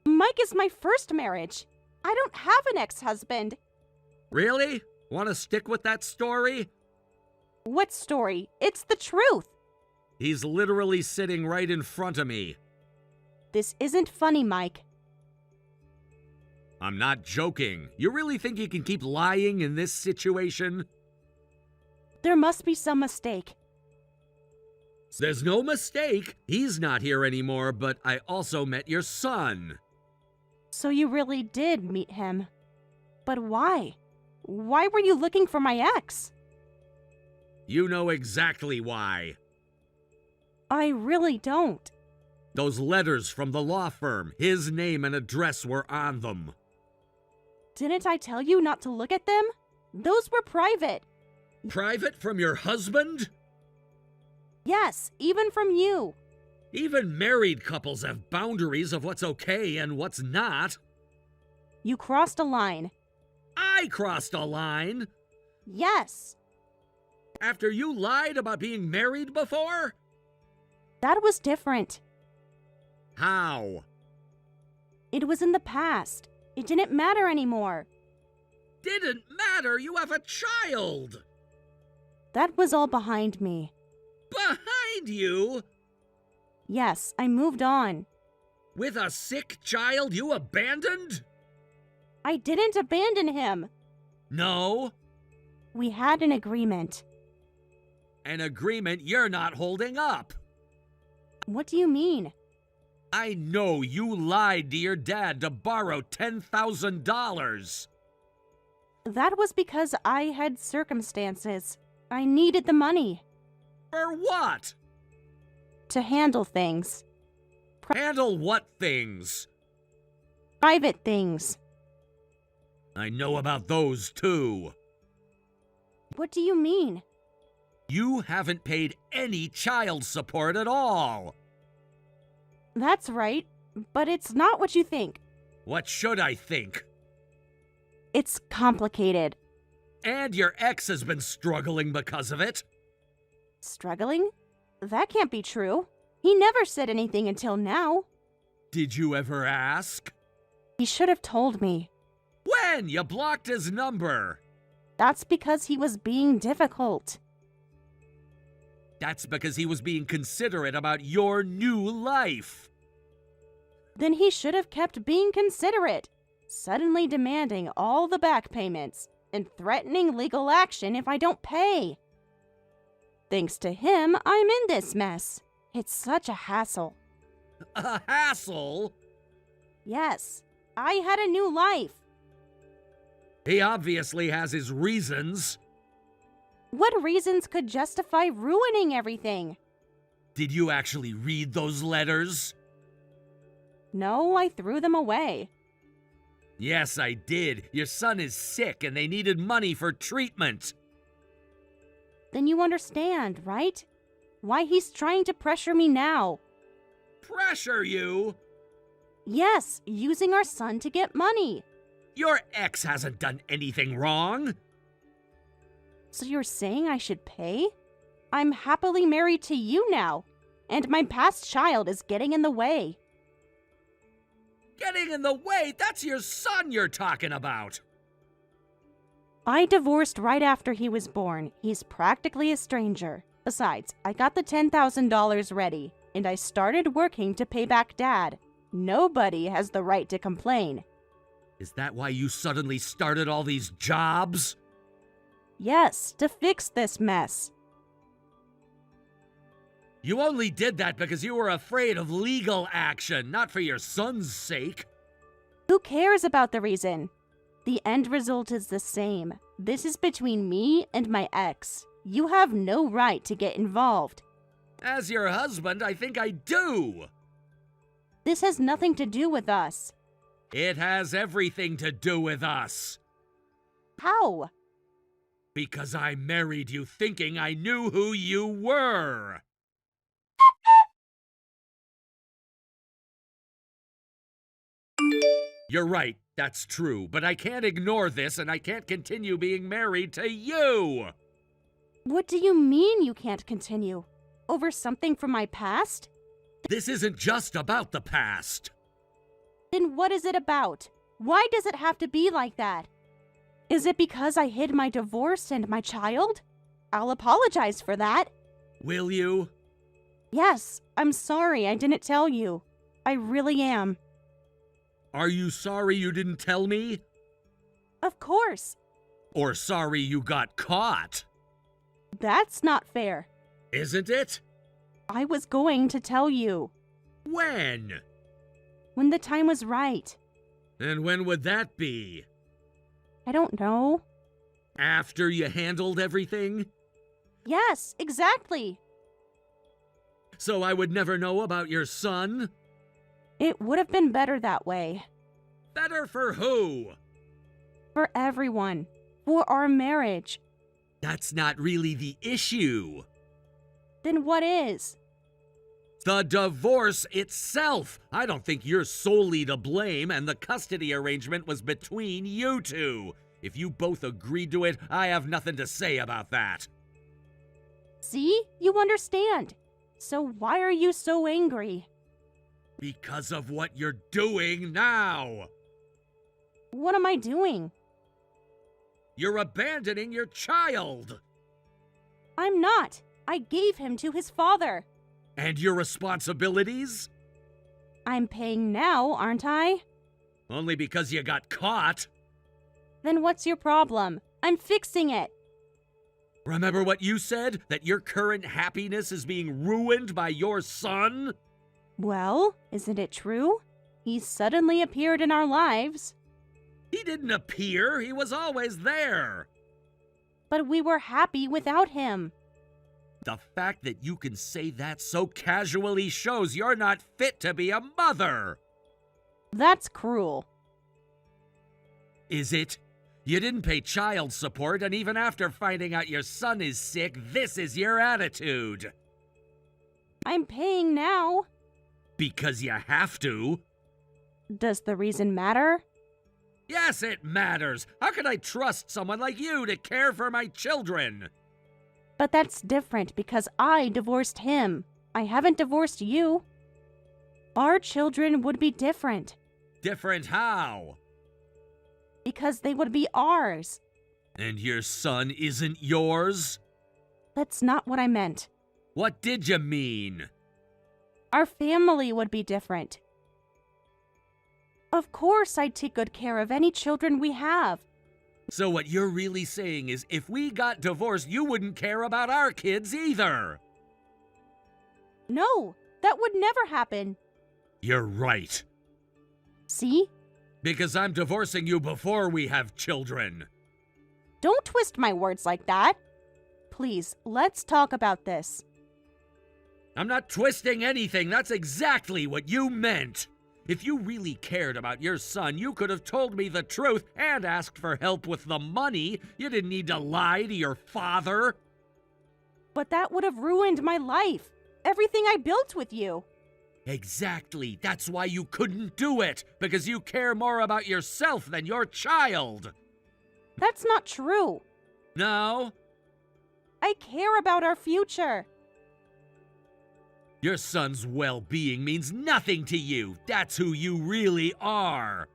Speaker 3: Mike is my first marriage. I don't have an ex-husband.
Speaker 1: Really? Want to stick with that story?
Speaker 3: What story? It's the truth.
Speaker 1: He's literally sitting right in front of me.
Speaker 3: This isn't funny, Mike.
Speaker 1: I'm not joking. You really think you can keep lying in this situation?
Speaker 3: There must be some mistake.
Speaker 1: There's no mistake. He's not here anymore, but I also met your son.
Speaker 3: So you really did meet him. But why? Why were you looking for my ex?
Speaker 1: You know exactly why.
Speaker 3: I really don't.
Speaker 1: Those letters from the law firm, his name and address were on them.
Speaker 3: Didn't I tell you not to look at them? Those were private.
Speaker 1: Private from your husband?
Speaker 3: Yes, even from you.
Speaker 1: Even married couples have boundaries of what's okay and what's not.
Speaker 3: You crossed a line.
Speaker 1: I crossed a line
Speaker 3: Yes,
Speaker 1: after you lied about being married before?
Speaker 3: that was different.
Speaker 1: How?
Speaker 3: It was in the past. It didn't matter anymore.
Speaker 1: Didn't matter, you have a child!
Speaker 3: That was all behind me.
Speaker 1: Behind you?
Speaker 3: Yes, I moved on.
Speaker 1: With a sick child you abandoned?
Speaker 3: I didn't abandon him.
Speaker 1: No.
Speaker 3: We had an agreement.
Speaker 1: An agreement you're not holding up.
Speaker 3: What do you mean?
Speaker 1: I know you lied to your dad to borrow $10,000.
Speaker 3: That was because I had circumstances. I needed the money
Speaker 1: For what?
Speaker 3: to handle things.
Speaker 1: Handle what things?
Speaker 3: Private things.
Speaker 1: I know about those too.
Speaker 3: What do you mean?
Speaker 1: You haven't paid any child support at all.
Speaker 3: That's right, but it's not what you think.
Speaker 1: What should I think?
Speaker 3: It's complicated.
Speaker 1: And your ex has been struggling because of it.
Speaker 3: Struggling? That can't be true. He never said anything until now.
Speaker 1: Did you ever ask?
Speaker 3: He should have told me.
Speaker 1: When you blocked his number?
Speaker 3: That's because he was being difficult.
Speaker 1: That's because he was being considerate about your new life.
Speaker 3: Then he should have kept being considerate, suddenly demanding all the back payments and threatening legal action if I don't pay. Thanks to him, I'm in this mess. It's such a hassle.
Speaker 1: A hassle?
Speaker 3: Yes, I had a new life.
Speaker 1: He obviously has his reasons.
Speaker 3: What reasons could justify ruining everything?
Speaker 1: Did you actually read those letters?
Speaker 3: No, I threw them away.
Speaker 1: Yes, I did. Your son is sick and they needed money for treatment.
Speaker 3: Then you understand, right? Why he's trying to pressure me now.
Speaker 1: Pressure you?
Speaker 3: Yes, using our son to get money.
Speaker 1: Your ex hasn't done anything wrong.
Speaker 3: So you're saying I should pay? I'm happily married to you now, and my past child is getting in the way.
Speaker 1: Getting in the way? That's your son you're talking about.
Speaker 3: I divorced right after he was born. He's practically a stranger. Besides, I got the $10,000 ready, and I started working to pay back Dad. Nobody has the right to complain.
Speaker 1: Is that why you suddenly started all these jobs?
Speaker 3: Yes, to fix this mess.
Speaker 1: You only did that because you were afraid of legal action, not for your son's sake.
Speaker 3: Who cares about the reason? The end result is the same. This is between me and my ex. You have no right to get involved.
Speaker 1: As your husband, I think I do.
Speaker 3: This has nothing to do with us.
Speaker 1: It has everything to do with us.
Speaker 3: How?
Speaker 1: Because I married you thinking I knew who you were. You're right, that's true, but I can't ignore this and I can't continue being married to you!
Speaker 3: What do you mean you can't continue? Over something from my past?
Speaker 1: This isn't just about the past.
Speaker 3: Then what is it about? Why does it have to be like that? Is it because I hid my divorce and my child? I'll apologize for that.
Speaker 1: Will you?
Speaker 3: Yes, I'm sorry I didn't tell you. I really am.
Speaker 1: Are you sorry you didn't tell me?
Speaker 3: Of course.
Speaker 1: Or sorry you got caught?
Speaker 3: That's not fair.
Speaker 1: Isn't it?
Speaker 3: I was going to tell you.
Speaker 1: When?
Speaker 3: When the time was right.
Speaker 1: And when would that be?
Speaker 3: I don't know.
Speaker 1: After you handled everything?
Speaker 3: Yes, exactly.
Speaker 1: So I would never know about your son?
Speaker 3: It would have been better that way.
Speaker 1: Better for who?
Speaker 3: For everyone. For our marriage.
Speaker 1: That's not really the issue.
Speaker 3: Then what is?
Speaker 1: The divorce itself. I don't think you're solely to blame, and the custody arrangement was between you two. If you both agreed to it, I have nothing to say about that.
Speaker 3: See? You understand. So why are you so angry?
Speaker 1: Because of what you're doing now.
Speaker 3: What am I doing?
Speaker 1: You're abandoning your child.
Speaker 3: I'm not. I gave him to his father.
Speaker 1: And your responsibilities?
Speaker 3: I'm paying now, aren't I?
Speaker 1: Only because you got caught.
Speaker 3: Then what's your problem? I'm fixing it.
Speaker 1: Remember what you said? That your current happiness is being ruined by your son?
Speaker 3: Well, isn't it true? He suddenly appeared in our lives.
Speaker 1: He didn't appear. He was always there.
Speaker 3: But we were happy without him.
Speaker 1: The fact that you can say that so casually shows you're not fit to be a mother.
Speaker 3: That's cruel.
Speaker 1: Is it? You didn't pay child support, and even after finding out your son is sick, this is your attitude.
Speaker 3: I'm paying now.
Speaker 1: Because you have to.
Speaker 3: Does the reason matter?
Speaker 1: Yes, it matters. How could I trust someone like you to care for my children?
Speaker 3: But that's different because I divorced him. I haven't divorced you. Our children would be different.
Speaker 1: Different how?
Speaker 3: Because they would be ours.
Speaker 1: And your son isn't yours?
Speaker 3: That's not what I meant.
Speaker 1: What did you mean?
Speaker 3: Our family would be different. Of course I'd take good care of any children we have.
Speaker 1: So what you're really saying is if we got divorced, you wouldn't care about our kids either.
Speaker 3: No, that would never happen.
Speaker 1: You're right.
Speaker 3: See?
Speaker 1: Because I'm divorcing you before we have children.
Speaker 3: Don't twist my words like that. Please, let's talk about this.
Speaker 1: I'm not twisting anything. That's exactly what you meant. If you really cared about your son, you could have told me the truth and asked for help with the money. You didn't need to lie to your father.
Speaker 3: But that would have ruined my life. Everything I built with you.
Speaker 1: Exactly. That's why you couldn't do it, because you care more about yourself than your child.
Speaker 3: That's not true.
Speaker 1: No?
Speaker 3: I care about our future.
Speaker 1: Your son's well-being means nothing to you. That's who you really are.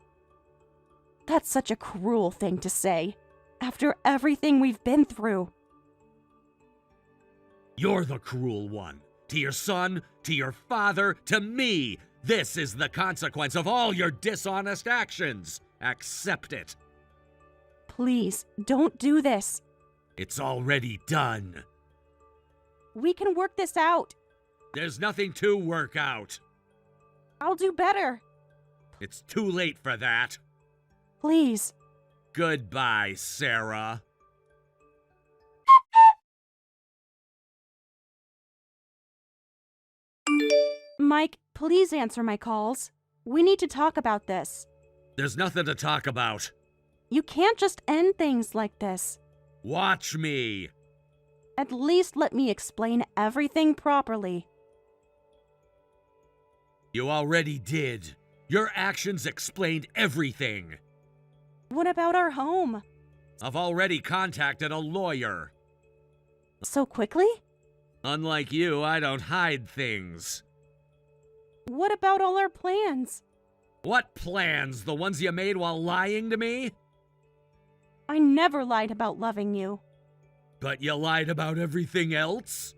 Speaker 3: That's such a cruel thing to say, after everything we've been through.
Speaker 1: You're the cruel one. To your son, to your father, to me. This is the consequence of all your dishonest actions. Accept it.
Speaker 3: Please, don't do this.
Speaker 1: It's already done.
Speaker 3: We can work this out.
Speaker 1: There's nothing to work out.
Speaker 3: I'll do better.
Speaker 1: It's too late for that.
Speaker 3: Please.
Speaker 1: Goodbye, Sarah.
Speaker 3: Mike, please answer my calls. We need to talk about this.
Speaker 1: There's nothing to talk about.
Speaker 3: You can't just end things like this.
Speaker 1: Watch me.
Speaker 3: At least let me explain everything properly.
Speaker 1: You already did. Your actions explained everything.
Speaker 3: What about our home?
Speaker 1: I've already contacted a lawyer.
Speaker 3: So quickly?
Speaker 1: Unlike you, I don't hide things.
Speaker 3: What about all our plans?
Speaker 1: What plans? The ones you made while lying to me?
Speaker 3: I never lied about loving you.
Speaker 1: But you lied about everything else?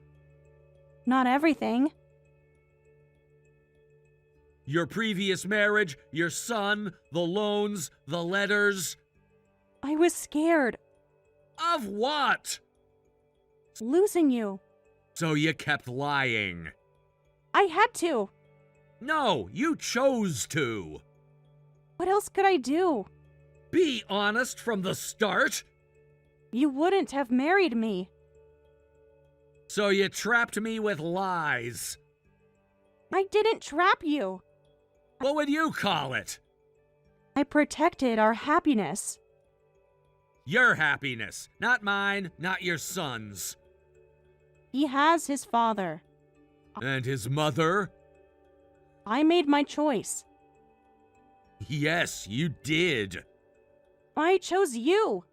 Speaker 3: Not everything.
Speaker 1: Your previous marriage, your son, the loans, the letters.
Speaker 3: I was scared.
Speaker 1: Of what?
Speaker 3: Losing you.
Speaker 1: So you kept lying.
Speaker 3: I had to.
Speaker 1: No, you chose to.
Speaker 3: What else could I do?
Speaker 1: Be honest from the start.
Speaker 3: You wouldn't have married me.
Speaker 1: So you trapped me with lies.
Speaker 3: I didn't trap you.
Speaker 1: What would you call it?
Speaker 3: I protected our happiness.
Speaker 1: Your happiness, not mine, not your son's.
Speaker 3: He has his father.
Speaker 1: And his mother?
Speaker 3: I made my choice.
Speaker 1: Yes, you did.
Speaker 3: I chose you.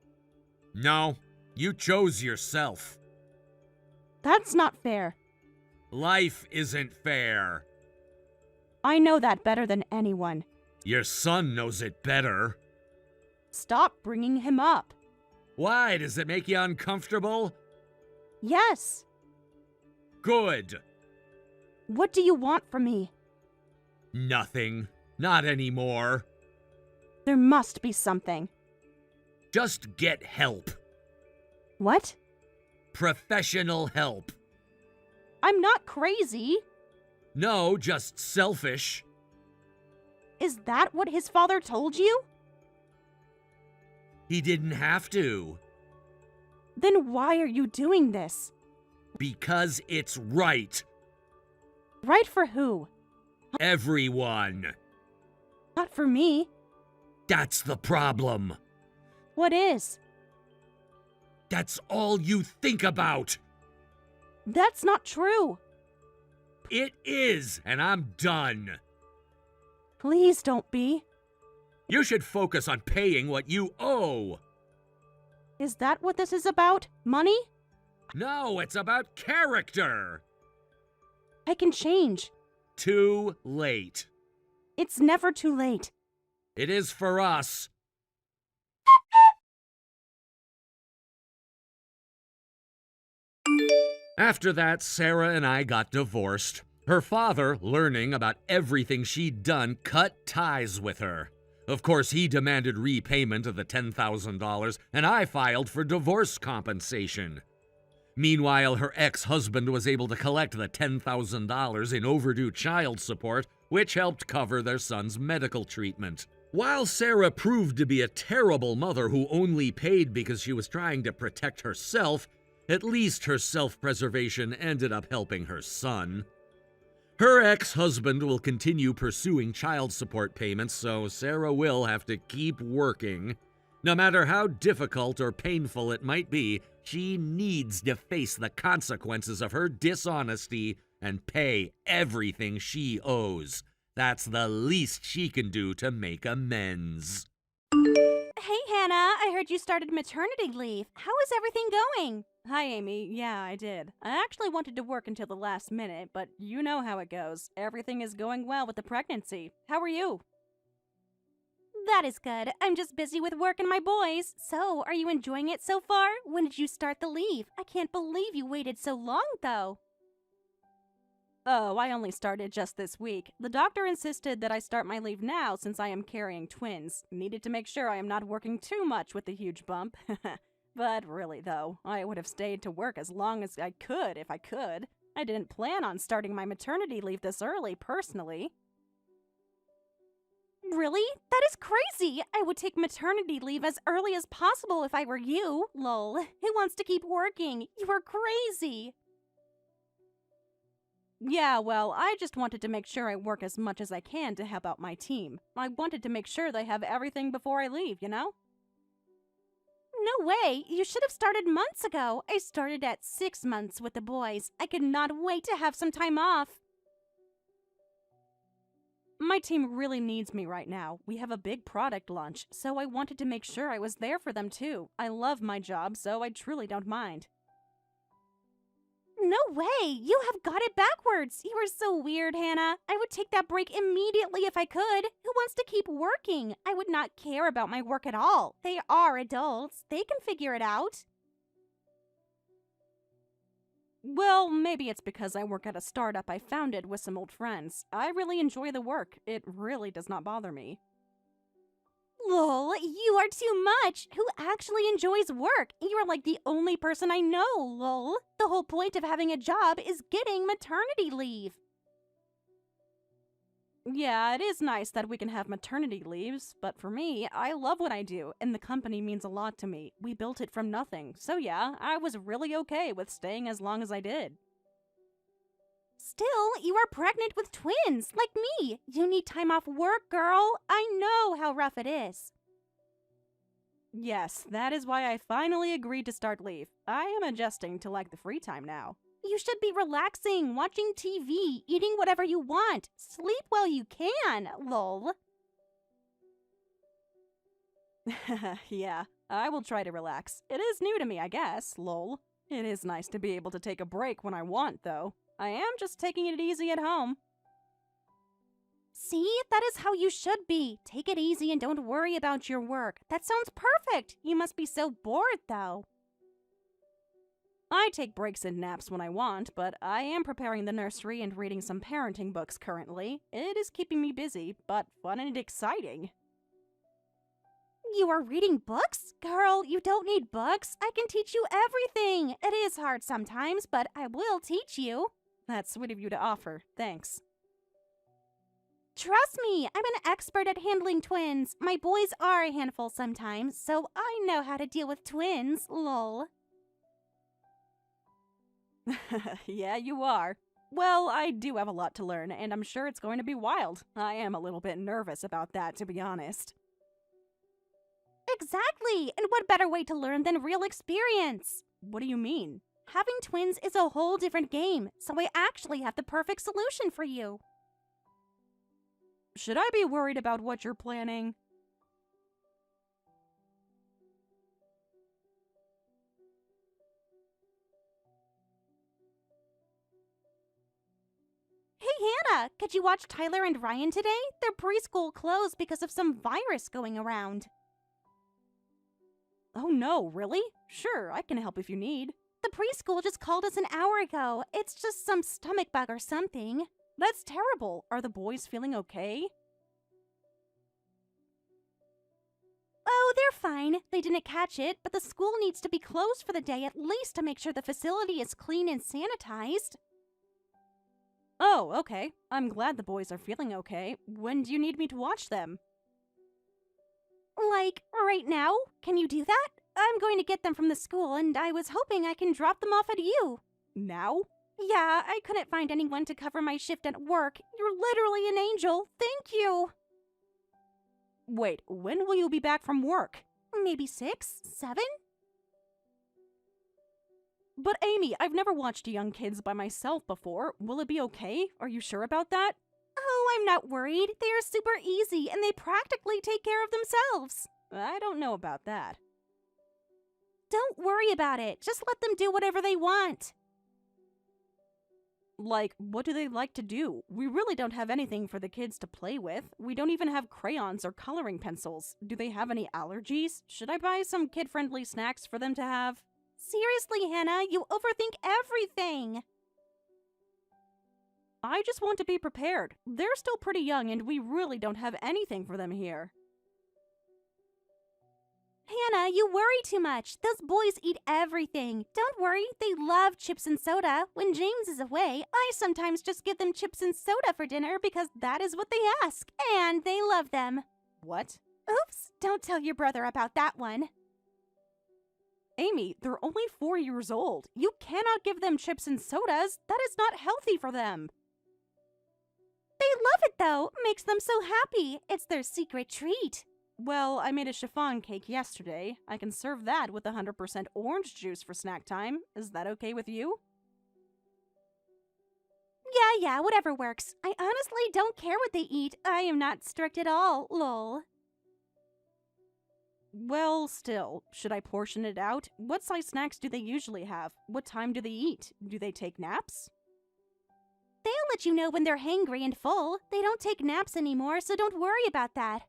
Speaker 1: No, you chose yourself.
Speaker 3: That's not fair.
Speaker 1: Life isn't fair.
Speaker 3: I know that better than anyone.
Speaker 1: Your son knows it better.
Speaker 3: Stop bringing him up.
Speaker 1: Why? Does it make you uncomfortable?
Speaker 3: Yes.
Speaker 1: Good.
Speaker 3: What do you want from me?
Speaker 1: Nothing. Not anymore.
Speaker 3: There must be something.
Speaker 1: Just get help.
Speaker 3: What?
Speaker 1: Professional help.
Speaker 3: I'm not crazy.
Speaker 1: No, just selfish.
Speaker 3: Is that what his father told you?
Speaker 1: He didn't have to.
Speaker 3: Then why are you doing this?
Speaker 1: Because it's right.
Speaker 3: Right for who?
Speaker 1: Everyone.
Speaker 3: Not for me.
Speaker 1: That's the problem.
Speaker 3: What is?
Speaker 1: That's all you think about.
Speaker 3: That's not true.
Speaker 1: It is, and I'm done.
Speaker 3: Please don't be.
Speaker 1: You should focus on paying what you owe.
Speaker 3: Is that what this is about? Money?
Speaker 1: No, it's about character.
Speaker 3: I can change.
Speaker 1: Too late.
Speaker 3: It's never too late.
Speaker 1: It is for us. After that, Sarah and I got divorced. Her father, learning about everything she'd done, cut ties with her. Of course, he demanded repayment of the $10,000, and I filed for divorce compensation. Meanwhile, her ex-husband was able to collect the $10,000 in overdue child support, which helped cover their son's medical treatment. While Sarah proved to be a terrible mother who only paid because she was trying to protect herself, at least her self-preservation ended up helping her son. Her ex-husband will continue pursuing child support payments, so Sarah will have to keep working. No matter how difficult or painful it might be, she needs to face the consequences of her dishonesty and pay everything she owes. That's the least she can do to make amends.
Speaker 3: Hey, Hannah, I heard you started maternity leave. How is everything going? Hi, Amy. Yeah, I did. I actually wanted to work until the last minute, but you know how it goes. Everything is going well with the pregnancy. How are you? That is good. I'm just busy with work and my boys. So, are you enjoying it so far? When did you start the leave? I can't believe you waited so long, though. Oh, I only started just this week. The doctor insisted that I start my leave now since I am carrying twins. Needed to make sure I am not working too much with the huge bump. But really, though, I would have stayed to work as long as I could if I could. I didn't plan on starting my maternity leave this early, personally. Really? That is crazy! I would take maternity leave as early as possible if I were you. Lol. Who wants to keep working? You are crazy! Yeah, well, I just wanted to make sure I work as much as I can to help out my team. I wanted to make sure they have everything before I leave, you know? No way! You should have started months ago. I started at 6 months with the boys. I could not wait to have some time off. My team really needs me right now. We have a big product launch, so I wanted to make sure I was there for them too. I love my job, so I truly don't mind. No way! You have got it backwards! You are so weird, Hannah. I would take that break immediately if I could. Who wants to keep working? I would not care about my work at all. They are adults. They can figure it out. Well, maybe it's because I work at a startup I founded with some old friends. I really enjoy the work. It really does not bother me. Lol, you are too much! Who actually enjoys work? You are like the only person I know, lol. The whole point of having a job is getting maternity leave. Yeah, it is nice that we can have maternity leaves, but for me, I love what I do, and the company means a lot to me. We built it from nothing, so yeah, I was really okay with staying as long as I did. Still, you are pregnant with twins, like me. You need time off work, girl. I know how rough it is. Yes, that is why I finally agreed to start leave. I am adjusting to like the free time now. You should be relaxing, watching TV, eating whatever you want. Sleep while you can, lol. Yeah, I will try to relax. It is new to me, I guess, lol. It is nice to be able to take a break when I want, though. I am just taking it easy at home. See, that is how you should be. Take it easy and don't worry about your work. That sounds perfect. You must be so bored, though. I take breaks and naps when I want, but I am preparing the nursery and reading some parenting books currently. It is keeping me busy, but fun and exciting. You are reading books? Girl, you don't need books. I can teach you everything. It is hard sometimes, but I will teach you. That's sweet of you to offer. Thanks. Trust me, I'm an expert at handling twins. My boys are a handful sometimes, so I know how to deal with twins, lol. Yeah, you are. Well, I do have a lot to learn, and I'm sure it's going to be wild. I am a little bit nervous about that, to be honest. Exactly! And what better way to learn than real experience? What do you mean? Having twins is a whole different game, so I actually have the perfect solution for you. Should I be worried about what you're planning? Hey Hannah, could you watch Tyler and Ryan today? Their preschool closed because of some virus going around. Oh no, really? Sure, I can help if you need. The preschool just called us an hour ago. It's just some stomach bug or something. That's terrible. Are the boys feeling okay? Oh, they're fine. They didn't catch it, but the school needs to be closed for the day at least to make sure the facility is clean and sanitized. Oh, okay. I'm glad the boys are feeling okay. When do you need me to watch them? Like, right now? Can you do that? I'm going to get them from the school, and I was hoping I can drop them off at you. Now? Yeah, I couldn't find anyone to cover my shift at work. You're literally an angel. Thank you. Wait, when will you be back from work? Maybe 6, 7? But Amy, I've never watched young kids by myself before. Will it be okay? Are you sure about that?
Speaker 4: Oh, I'm not worried. They are super easy and they practically take care of themselves.
Speaker 3: I don't know about that.
Speaker 4: Don't worry about it. Just let them do whatever they want.
Speaker 3: Like, what do they like to do? We really don't have anything for the kids to play with. We don't even have crayons or coloring pencils. Do they have any allergies? Should I buy some kid-friendly snacks for them to have?
Speaker 4: Seriously, Hannah, you overthink everything.
Speaker 3: I just want to be prepared. They're still pretty young and we really don't have anything for them here.
Speaker 4: Hannah, you worry too much. Those boys eat everything. Don't worry, they love chips and soda. When James is away, I sometimes just give them chips and soda for dinner because that is what they ask. And they love them.
Speaker 3: What?
Speaker 4: Oops, don't tell your brother about that one.
Speaker 3: Amy, they're only 4 years old. You cannot give them chips and sodas. That is not healthy for them.
Speaker 4: They love it though. Makes them so happy. It's their secret treat.
Speaker 3: Well, I made a chiffon cake yesterday. I can serve that with 100% orange juice for snack time. Is that okay with you?
Speaker 4: Yeah, whatever works. I honestly don't care what they eat. I am not strict at all, lol.
Speaker 3: Well, still, should I portion it out? What size snacks do they usually have? What time do they eat? Do they take naps?
Speaker 4: They'll let you know when they're hangry and full. They don't take naps anymore, so don't worry about that.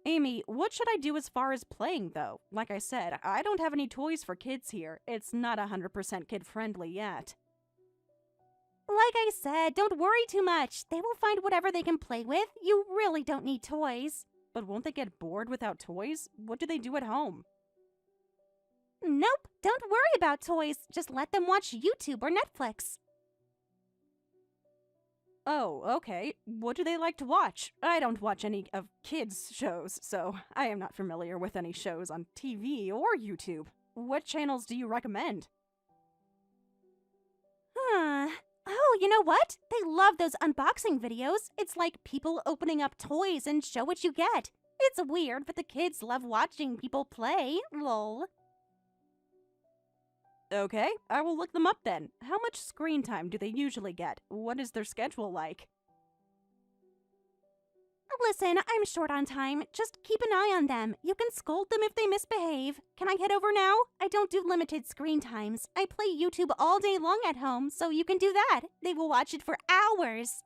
Speaker 3: Amy, what should I do as far as playing, though? Like I said, I don't have any toys for kids here. It's not 100% kid-friendly yet.
Speaker 4: Like I said, don't worry too much. They will find whatever they can play with. You really don't need toys.
Speaker 3: But won't they get bored without toys? What do they do at home?
Speaker 4: Nope, don't worry about toys. Just let them watch YouTube or Netflix.
Speaker 3: Oh, okay. What do they like to watch? I don't watch any of kids' shows, so I am not familiar with any shows on TV or YouTube. What channels do you recommend?
Speaker 4: Oh, you know what? They love those unboxing videos. It's like people opening up toys and show what you get. It's weird, but the kids love watching people play. Lol.
Speaker 3: Okay, I will look them up then. How much screen time do they usually get? What is their schedule like?
Speaker 4: Listen, I'm short on time. Just keep an eye on them. You can scold them if they misbehave. Can I head over now? I don't do limited screen times. I play YouTube all day long at home, so you can do that. They will watch it for hours.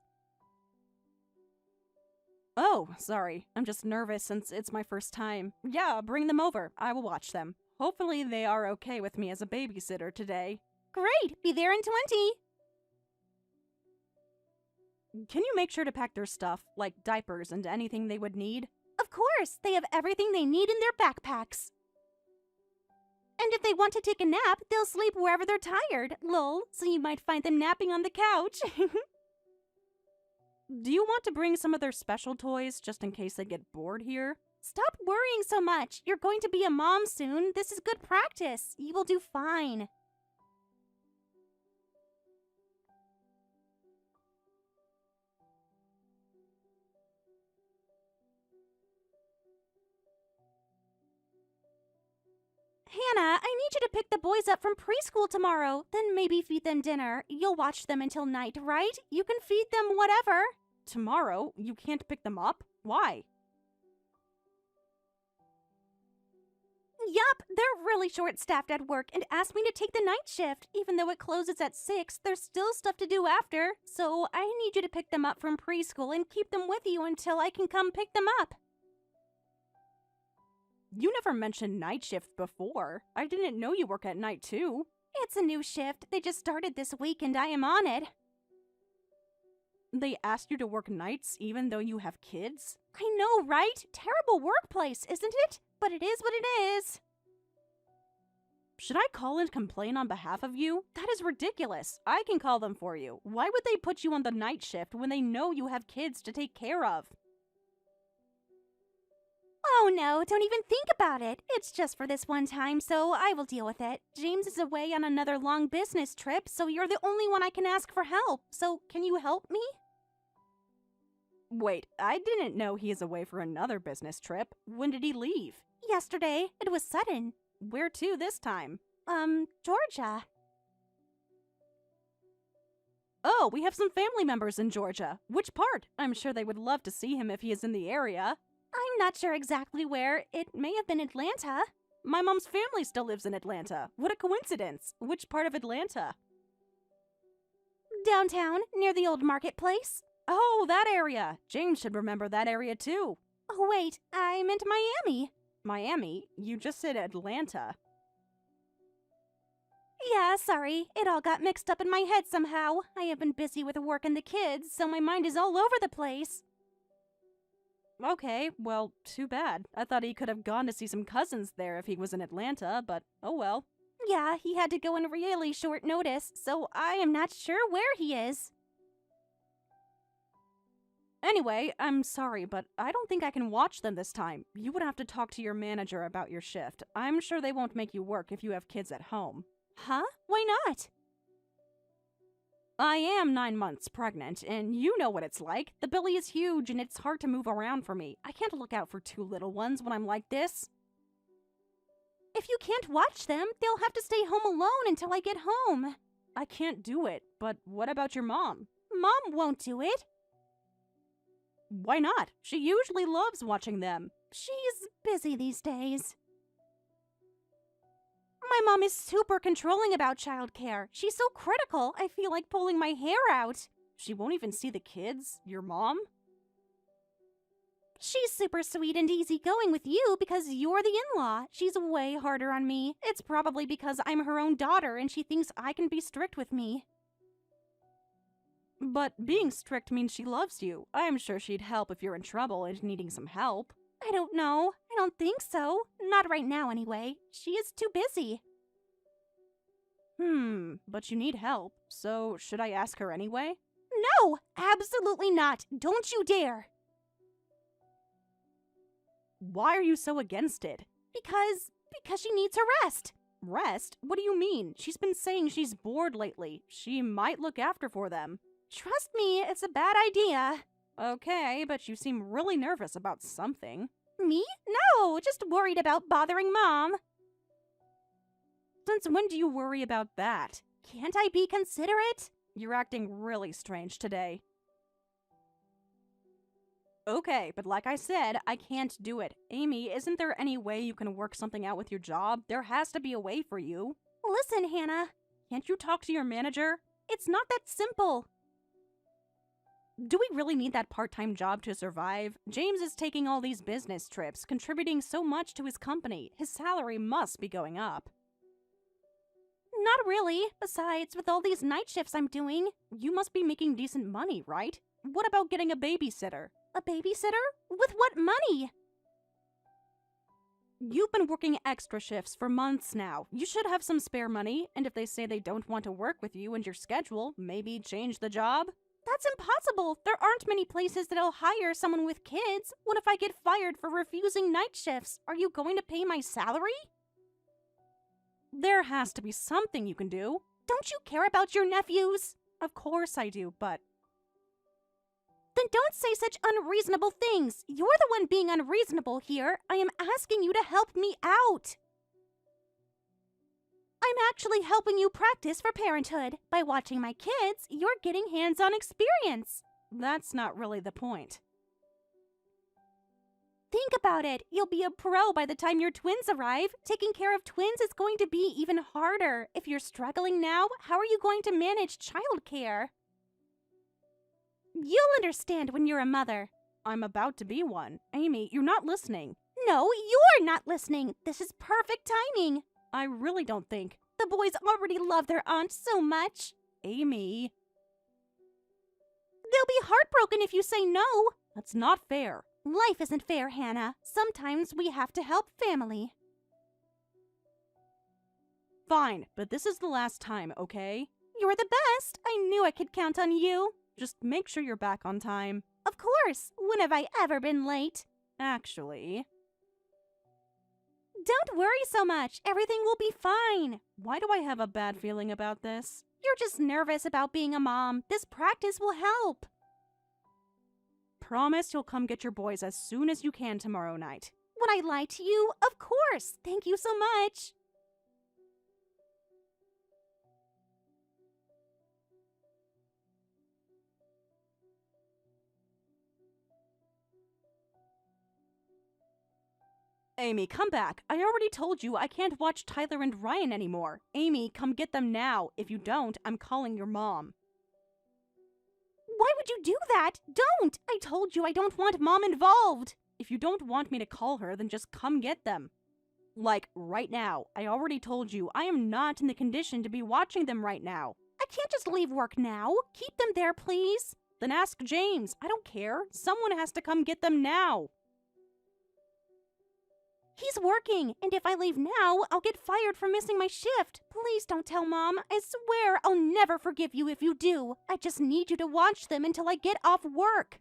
Speaker 3: Oh, sorry. I'm just nervous since it's my first time. Yeah, bring them over. I will watch them. Hopefully they are okay with me as a babysitter today.
Speaker 4: Great! Be there in 20.
Speaker 3: Can you make sure to pack their stuff, like diapers and anything they would need?
Speaker 4: Of course! They have everything they need in their backpacks. And if they want to take a nap, they'll sleep wherever they're tired. Lol, so you might find them napping on the couch.
Speaker 3: Do you want to bring some of their special toys just in case they get bored here?
Speaker 4: Stop worrying so much. You're going to be a mom soon. This is good practice. You will do fine. Hannah, I need you to pick the boys up from preschool tomorrow. Then maybe feed them dinner. You'll watch them until night, right? You can feed them whatever.
Speaker 3: Tomorrow? You can't pick them up? Why?
Speaker 4: Yup, they're really short-staffed at work and asked me to take the night shift. Even though it closes at 6, there's still stuff to do after. So I need you to pick them up from preschool and keep them with you until I can come pick them up.
Speaker 3: You never mentioned night shift before. I didn't know you work at night too.
Speaker 4: It's a new shift. They just started this week and I am on it.
Speaker 3: They asked you to work nights even though you have kids?
Speaker 4: I know, right? Terrible workplace, isn't it? But it is what it is.
Speaker 3: Should I call and complain on behalf of you? That is ridiculous. I can call them for you. Why would they put you on the night shift when they know you have kids to take care of?
Speaker 4: Oh no, don't even think about it. It's just for this one time, so I will deal with it. James is away on another long business trip, so you're the only one I can ask for help. So can you help me?
Speaker 3: Wait, I didn't know he is away for another business trip. When did he leave?
Speaker 4: Yesterday. It was sudden.
Speaker 3: Where to this time?
Speaker 4: Georgia.
Speaker 3: Oh, we have some family members in Georgia. Which part? I'm sure they would love to see him if he is in the area.
Speaker 4: I'm not sure exactly where. It may have been Atlanta.
Speaker 3: My mom's family still lives in Atlanta. What a coincidence. Which part of Atlanta?
Speaker 4: Downtown, near the old marketplace.
Speaker 3: Oh, that area. James should remember that area too.
Speaker 4: Oh, wait, I meant Miami.
Speaker 3: Miami? You just said Atlanta.
Speaker 4: Yeah, sorry. It all got mixed up in my head somehow. I have been busy with work and the kids, so my mind is all over the place.
Speaker 3: Okay, well, too bad. I thought he could have gone to see some cousins there if he was in Atlanta, but oh well.
Speaker 4: Yeah, he had to go in really short notice, so I am not sure where he is.
Speaker 3: Anyway, I'm sorry, but I don't think I can watch them this time. You would have to talk to your manager about your shift. I'm sure they won't make you work if you have kids at home.
Speaker 4: Huh? Why not?
Speaker 3: I am 9 months pregnant, and you know what it's like. The belly is huge, and it's hard to move around for me. I can't look out for 2 little ones when I'm like this.
Speaker 4: If you can't watch them, they'll have to stay home alone until I get home.
Speaker 3: I can't do it, but what about your mom?
Speaker 4: Mom won't do it.
Speaker 3: Why not? She usually loves watching them.
Speaker 4: She's busy these days. My mom is super controlling about childcare. She's so critical, I feel like pulling my hair out.
Speaker 3: She won't even see the kids? Your mom?
Speaker 4: She's super sweet and easygoing with you because you're the in-law. She's way harder on me. It's probably because I'm her own daughter and she thinks I can be strict with me.
Speaker 3: But being strict means she loves you. I am sure she'd help if you're in trouble and needing some help.
Speaker 4: I don't know. I don't think so. Not right now, anyway. She is too busy.
Speaker 3: But you need help. So, should I ask her anyway?
Speaker 4: No! Absolutely not! Don't you dare!
Speaker 3: Why are you so against it?
Speaker 4: Because she needs her rest.
Speaker 3: Rest? What do you mean? She's been saying she's bored lately. She might look after for them.
Speaker 4: Trust me, it's a bad idea.
Speaker 3: Okay, but you seem really nervous about something.
Speaker 4: Me? No, just worried about bothering Mom.
Speaker 3: Since when do you worry about that?
Speaker 4: Can't I be considerate?
Speaker 3: You're acting really strange today. Okay, but like I said, I can't do it. Amy, isn't there any way you can work something out with your job? There has to be a way for you.
Speaker 4: Listen, Hannah.
Speaker 3: Can't you talk to your manager?
Speaker 4: It's not that simple.
Speaker 3: Do we really need that part-time job to survive? James is taking all these business trips, contributing so much to his company. His salary must be going up.
Speaker 4: Not really. Besides, with all these night shifts I'm doing.
Speaker 3: You must be making decent money, right? What about getting a babysitter?
Speaker 4: A babysitter? With what money?
Speaker 3: You've been working extra shifts for months now. You should have some spare money, and if they say they don't want to work with you and your schedule, maybe change the job?
Speaker 4: That's impossible. There aren't many places that'll hire someone with kids. What if I get fired for refusing night shifts? Are you going to pay my salary?
Speaker 3: There has to be something you can do.
Speaker 4: Don't you care about your nephews?
Speaker 3: Of course I do, but...
Speaker 4: Then don't say such unreasonable things. You're the one being unreasonable here. I am asking you to help me out. I'm actually helping you practice for parenthood. By watching my kids, you're getting hands-on experience.
Speaker 3: That's not really the point.
Speaker 4: Think about it. You'll be a pro by the time your twins arrive. Taking care of twins is going to be even harder. If you're struggling now, how are you going to manage childcare? You'll understand when you're a mother.
Speaker 3: I'm about to be one. Amy, you're not listening.
Speaker 4: No, you're not listening. This is perfect timing.
Speaker 3: I really don't think...
Speaker 4: The boys already love their aunt so much.
Speaker 3: Amy...
Speaker 4: They'll be heartbroken if you say no.
Speaker 3: That's not fair.
Speaker 4: Life isn't fair, Hannah. Sometimes we have to help family.
Speaker 3: Fine, but this is the last time, okay?
Speaker 4: You're the best. I knew I could count on you.
Speaker 3: Just make sure you're back on time.
Speaker 4: Of course. When have I ever been late?
Speaker 3: Actually...
Speaker 4: Don't worry so much. Everything will be fine.
Speaker 3: Why do I have a bad feeling about this?
Speaker 4: You're just nervous about being a mom. This practice will help.
Speaker 3: Promise you'll come get your boys as soon as you can tomorrow night.
Speaker 4: Would I lie to you? Of course. Thank you so much.
Speaker 3: Amy, come back. I already told you I can't watch Tyler and Ryan anymore. Amy, come get them now. If you don't, I'm calling your mom.
Speaker 4: Why would you do that? Don't! I told you I don't want Mom involved.
Speaker 3: If you don't want me to call her, then just come get them. Like, right now. I already told you I am not in the condition to be watching them right now.
Speaker 4: I can't just leave work now. Keep them there, please.
Speaker 3: Then ask James. I don't care. Someone has to come get them now.
Speaker 4: He's working, and if I leave now, I'll get fired for missing my shift. Please don't tell Mom. I swear I'll never forgive you if you do. I just need you to watch them until I get off work.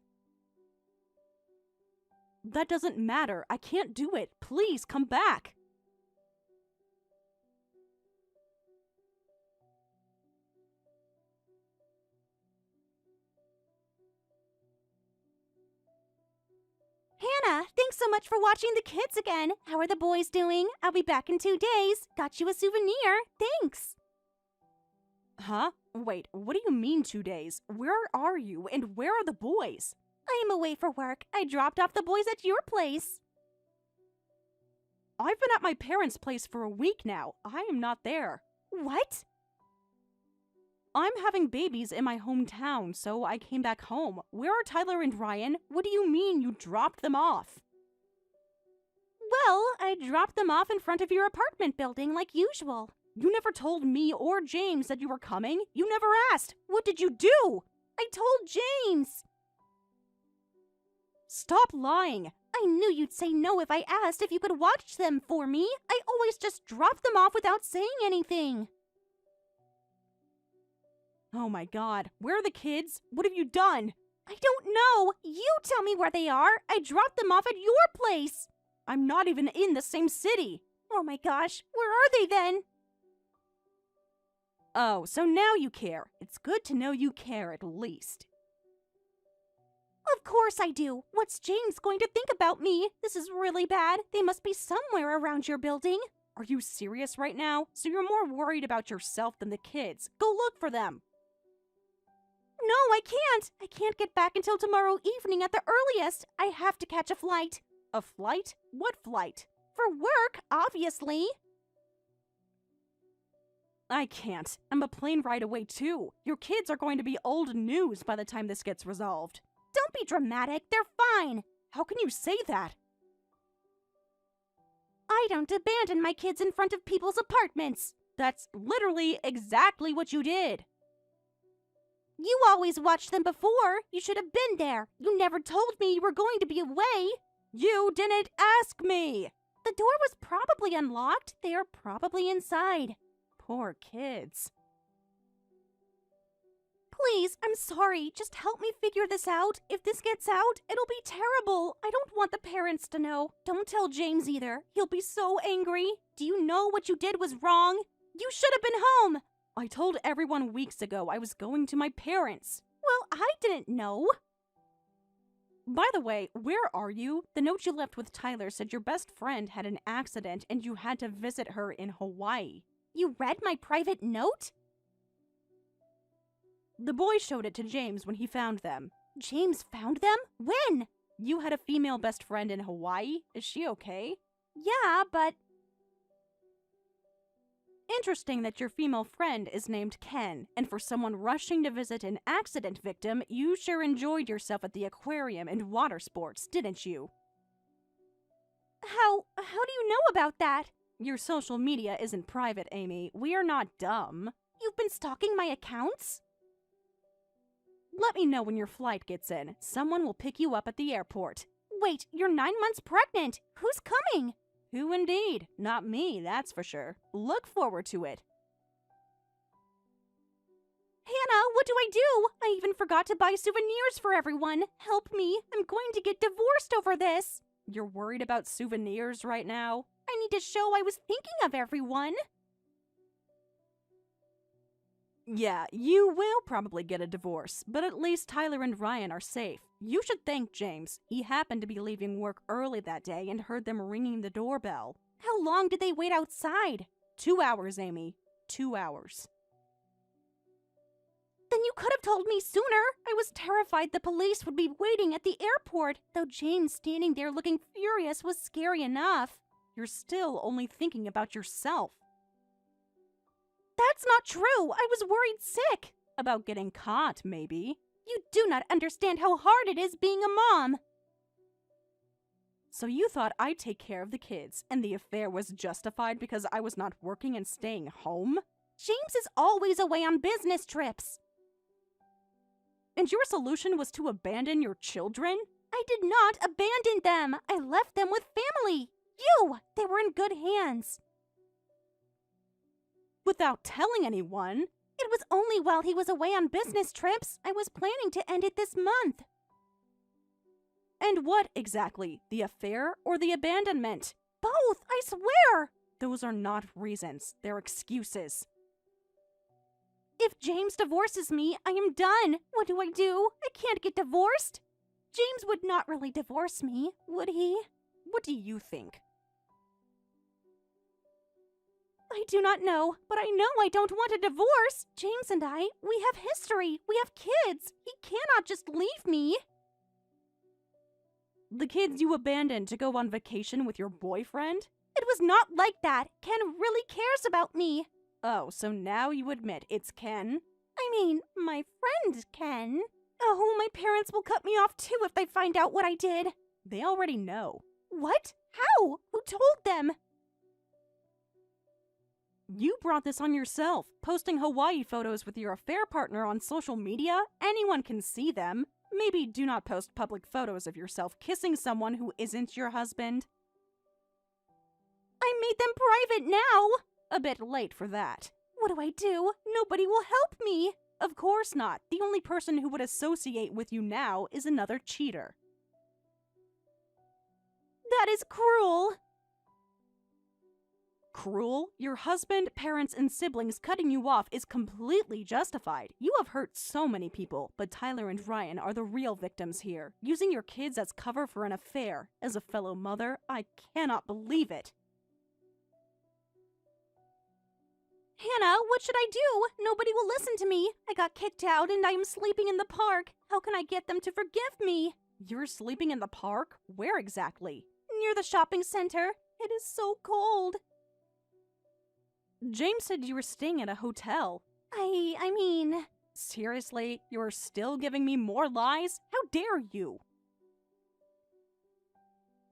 Speaker 3: That doesn't matter. I can't do it. Please come back.
Speaker 4: Hannah, thanks so much for watching the kids again. How are the boys doing? I'll be back in 2 days. Got you a souvenir. Thanks.
Speaker 3: Huh? Wait, what do you mean 2 days? Where are you, and where are the boys?
Speaker 4: I am away for work. I dropped off the boys at your place.
Speaker 3: I've been at my parents' place for a week now. I am not there.
Speaker 4: What?
Speaker 3: I'm having babies in my hometown, so I came back home. Where are Tyler and Ryan? What do you mean you dropped them off?
Speaker 4: Well, I dropped them off in front of your apartment building like usual.
Speaker 3: You never told me or James that you were coming. You never asked. What did you do?
Speaker 4: I told James.
Speaker 3: Stop lying.
Speaker 4: I knew you'd say no if I asked if you could watch them for me. I always just drop them off without saying anything.
Speaker 3: Oh my god. Where are the kids? What have you done?
Speaker 4: I don't know. You tell me where they are. I dropped them off at your place.
Speaker 3: I'm not even in the same city.
Speaker 4: Oh my gosh. Where are they then?
Speaker 3: Oh, so now you care. It's good to know you care at least.
Speaker 4: Of course I do. What's James going to think about me? This is really bad. They must be somewhere around your building.
Speaker 3: Are you serious right now? So you're more worried about yourself than the kids. Go look for them.
Speaker 4: No, I can't. I can't get back until tomorrow evening at the earliest. I have to catch a flight.
Speaker 3: A flight? What flight?
Speaker 4: For work, obviously.
Speaker 3: I can't. I'm a plane ride away too. Your kids are going to be old news by the time this gets resolved.
Speaker 4: Don't be dramatic. They're fine.
Speaker 3: How can you say that?
Speaker 4: I don't abandon my kids in front of people's apartments.
Speaker 3: That's literally exactly what you did.
Speaker 4: You always watched them before. You should have been there. You never told me you were going to be away.
Speaker 3: You didn't ask me.
Speaker 4: The door was probably unlocked. They are probably inside.
Speaker 3: Poor kids.
Speaker 4: Please, I'm sorry. Just help me figure this out. If this gets out, it'll be terrible. I don't want the parents to know. Don't tell James either. He'll be so angry. Do you know what you did was wrong? You should have been home.
Speaker 3: I told everyone weeks ago I was going to my parents.
Speaker 4: Well, I didn't know.
Speaker 3: By the way, where are you? The note you left with Tyler said your best friend had an accident and you had to visit her in Hawaii.
Speaker 4: You read my private note?
Speaker 3: The boy showed it to James when he found them.
Speaker 4: James found them? When?
Speaker 3: You had a female best friend in Hawaii? Is she okay?
Speaker 4: Yeah, but...
Speaker 3: Interesting that your female friend is named Ken, and for someone rushing to visit an accident victim, you sure enjoyed yourself at the aquarium and water sports, didn't you?
Speaker 4: How do you know about that?
Speaker 3: Your social media isn't private, Amy. We are not dumb.
Speaker 4: You've been stalking my accounts?
Speaker 3: Let me know when your flight gets in. Someone will pick you up at the airport.
Speaker 4: Wait, you're 9 months pregnant. Who's coming?
Speaker 3: Who indeed? Not me, that's for sure. Look forward to it.
Speaker 4: Hannah, what do I do? I even forgot to buy souvenirs for everyone. Help me. I'm going to get divorced over this.
Speaker 3: You're worried about souvenirs right now?
Speaker 4: I need to show I was thinking of everyone.
Speaker 3: Yeah, you will probably get a divorce, but at least Tyler and Ryan are safe. You should thank James. He happened to be leaving work early that day and heard them ringing the doorbell.
Speaker 4: How long did they wait outside?
Speaker 3: 2 hours, Amy. 2 hours.
Speaker 4: Then you could have told me sooner. I was terrified the police would be waiting at the airport, though James standing there looking furious was scary enough.
Speaker 3: You're still only thinking about yourself.
Speaker 4: That's not true. I was worried sick.
Speaker 3: About getting caught, maybe.
Speaker 4: You do not understand how hard it is being a mom.
Speaker 3: So you thought I'd take care of the kids, and the affair was justified because I was not working and staying home?
Speaker 4: James is always away on business trips.
Speaker 3: And your solution was to abandon your children?
Speaker 4: I did not abandon them. I left them with family. They were in good hands.
Speaker 3: Without telling anyone?
Speaker 4: It was only while he was away on business trips. I was planning to end it this month.
Speaker 3: And what exactly? The affair or the abandonment?
Speaker 4: Both, I swear!
Speaker 3: Those are not reasons. They're excuses.
Speaker 4: If James divorces me, I am done. What do? I can't get divorced. James would not really divorce me, would he?
Speaker 3: What do you think?
Speaker 4: I do not know, but I know I don't want a divorce. James and I, we have history. We have kids. He cannot just leave me.
Speaker 3: The kids you abandoned to go on vacation with your boyfriend?
Speaker 4: It was not like that. Ken really cares about me.
Speaker 3: Oh, so now you admit it's Ken?
Speaker 4: I mean, my friend Ken. Oh, my parents will cut me off too if they find out what I did.
Speaker 3: They already know.
Speaker 4: What? How? Who told them?
Speaker 3: You brought this on yourself, posting Hawaii photos with your affair partner on social media. Anyone can see them. Maybe do not post public photos of yourself kissing someone who isn't your husband.
Speaker 4: I made them private now.
Speaker 3: A bit late for that.
Speaker 4: What do? Nobody will help me.
Speaker 3: Of course not. The only person who would associate with you now is another cheater.
Speaker 4: That is cruel.
Speaker 3: Cruel? Your husband, parents, and siblings cutting you off is completely justified. You have hurt so many people, but Tyler and Ryan are the real victims here. Using your kids as cover for an affair. As a fellow mother, I cannot believe it.
Speaker 4: Hannah, what should I do? Nobody will listen to me. I got kicked out and I am sleeping in the park. How can I get them to forgive me?
Speaker 3: You're sleeping in the park? Where exactly?
Speaker 4: Near the shopping center. It is so cold.
Speaker 3: James said you were staying at a hotel.
Speaker 4: I mean...
Speaker 3: Seriously? You're still giving me more lies? How dare you?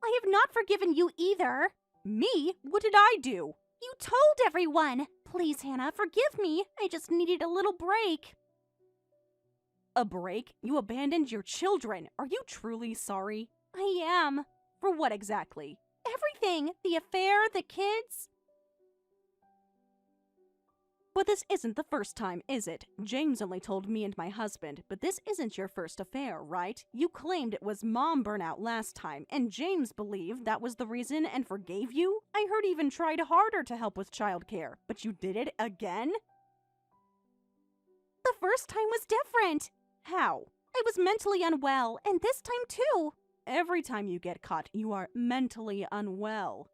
Speaker 4: I have not forgiven you either.
Speaker 3: Me? What did I do?
Speaker 4: You told everyone. Please, Hannah, forgive me. I just needed a little break.
Speaker 3: A break? You abandoned your children. Are you truly sorry?
Speaker 4: I am.
Speaker 3: For what exactly?
Speaker 4: Everything. The affair, the kids.
Speaker 3: But this isn't the first time, is it? James only told me and my husband, but this isn't your first affair, right? You claimed it was mom burnout last time, and James believed that was the reason and forgave you? I heard he even tried harder to help with childcare, but you did it again?
Speaker 4: The first time was different.
Speaker 3: How?
Speaker 4: I was mentally unwell, and this time too.
Speaker 3: Every time you get caught, you are mentally unwell.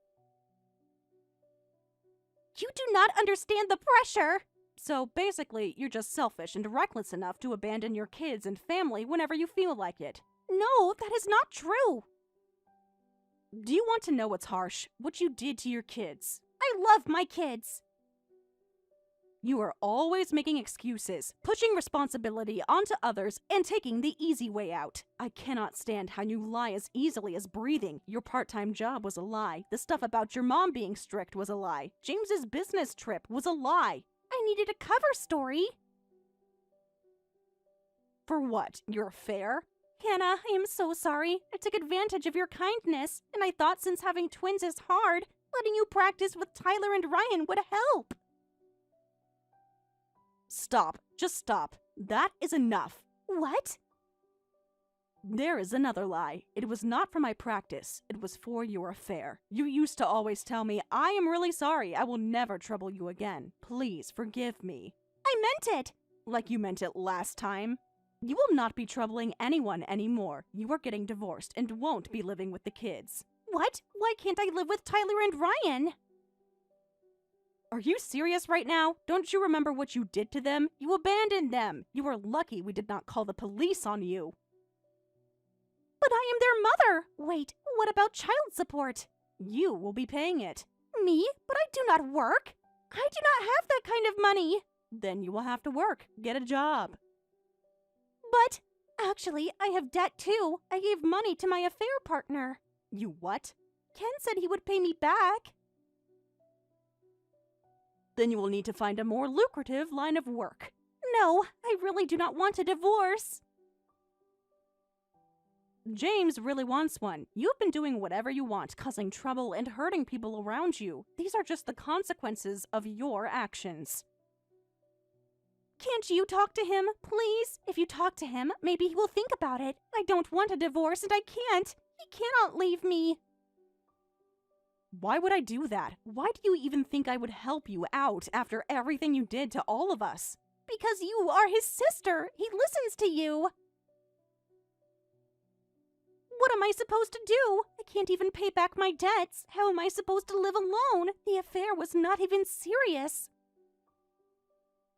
Speaker 4: You do not understand the pressure.
Speaker 3: So basically, you're just selfish and reckless enough to abandon your kids and family whenever you feel like it.
Speaker 4: No, that is not true.
Speaker 3: Do you want to know what's harsh? What you did to your kids.
Speaker 4: I love my kids.
Speaker 3: You are always making excuses, pushing responsibility onto others, and taking the easy way out. I cannot stand how you lie as easily as breathing. Your part-time job was a lie. The stuff about your mom being strict was a lie. James's business trip was a lie.
Speaker 4: I needed a cover story.
Speaker 3: For what? Your affair?
Speaker 4: Hannah, I am so sorry. I took advantage of your kindness, and I thought since having twins is hard, letting you practice with Tyler and Ryan would help.
Speaker 3: Stop. Just stop. That is enough.
Speaker 4: What?
Speaker 3: There is another lie. It was not for my practice. It was for your affair. You used to always tell me, I am really sorry. I will never trouble you again. Please forgive me.
Speaker 4: I meant it.
Speaker 3: Like you meant it last time. You will not be troubling anyone anymore. You are getting divorced and won't be living with the kids.
Speaker 4: What? Why can't I live with Tyler and Ryan?
Speaker 3: Are you serious right now? Don't you remember what you did to them? You abandoned them. You were lucky we did not call the police on you.
Speaker 4: But I am their mother. Wait, what about child support?
Speaker 3: You will be paying it.
Speaker 4: Me? But I do not work. I do not have that kind of money.
Speaker 3: Then you will have to work. Get a job.
Speaker 4: But actually, I have debt too. I gave money to my affair partner.
Speaker 3: You what?
Speaker 4: Ken said he would pay me back.
Speaker 3: Then you will need to find a more lucrative line of work.
Speaker 4: No, I really do not want a divorce.
Speaker 3: James really wants one. You've been doing whatever you want, causing trouble and hurting people around you. These are just the consequences of your actions.
Speaker 4: Can't you talk to him, please? If you talk to him, maybe he will think about it. I don't want a divorce and I can't. He cannot leave me.
Speaker 3: Why would I do that? Why do you even think I would help you out after everything you did to all of us?
Speaker 4: Because you are his sister. He listens to you. What am I supposed to do? I can't even pay back my debts. How am I supposed to live alone? The affair was not even serious.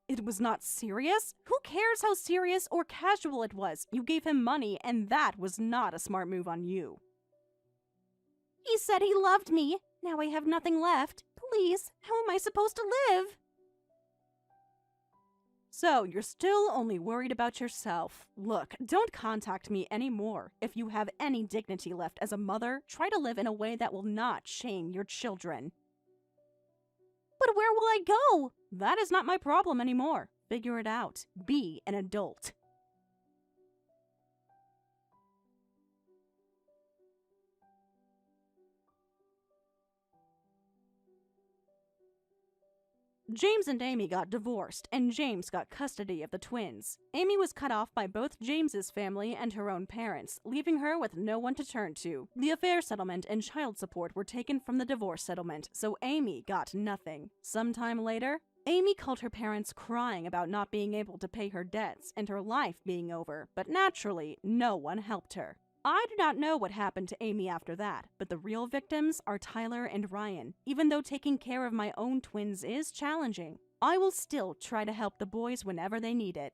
Speaker 3: It was not serious? Who cares how serious or casual it was? You gave him money, and that was not a smart move on you.
Speaker 4: He said he loved me. Now I have nothing left. Please, how am I supposed to live?
Speaker 3: So, you're still only worried about yourself. Look, don't contact me anymore. If you have any dignity left as a mother, try to live in a way that will not shame your children.
Speaker 4: But where will I go?
Speaker 3: That is not my problem anymore. Figure it out. Be an adult. James and Amy got divorced, and James got custody of the twins. Amy was cut off by both James's family and her own parents, leaving her with no one to turn to. The affair settlement and child support were taken from the divorce settlement, so Amy got nothing. Sometime later, Amy called her parents crying about not being able to pay her debts and her life being over, but naturally, no one helped her. I do not know what happened to Amy after that, but the real victims are Tyler and Ryan. Even though taking care of my own twins is challenging, I will still try to help the boys whenever they need it.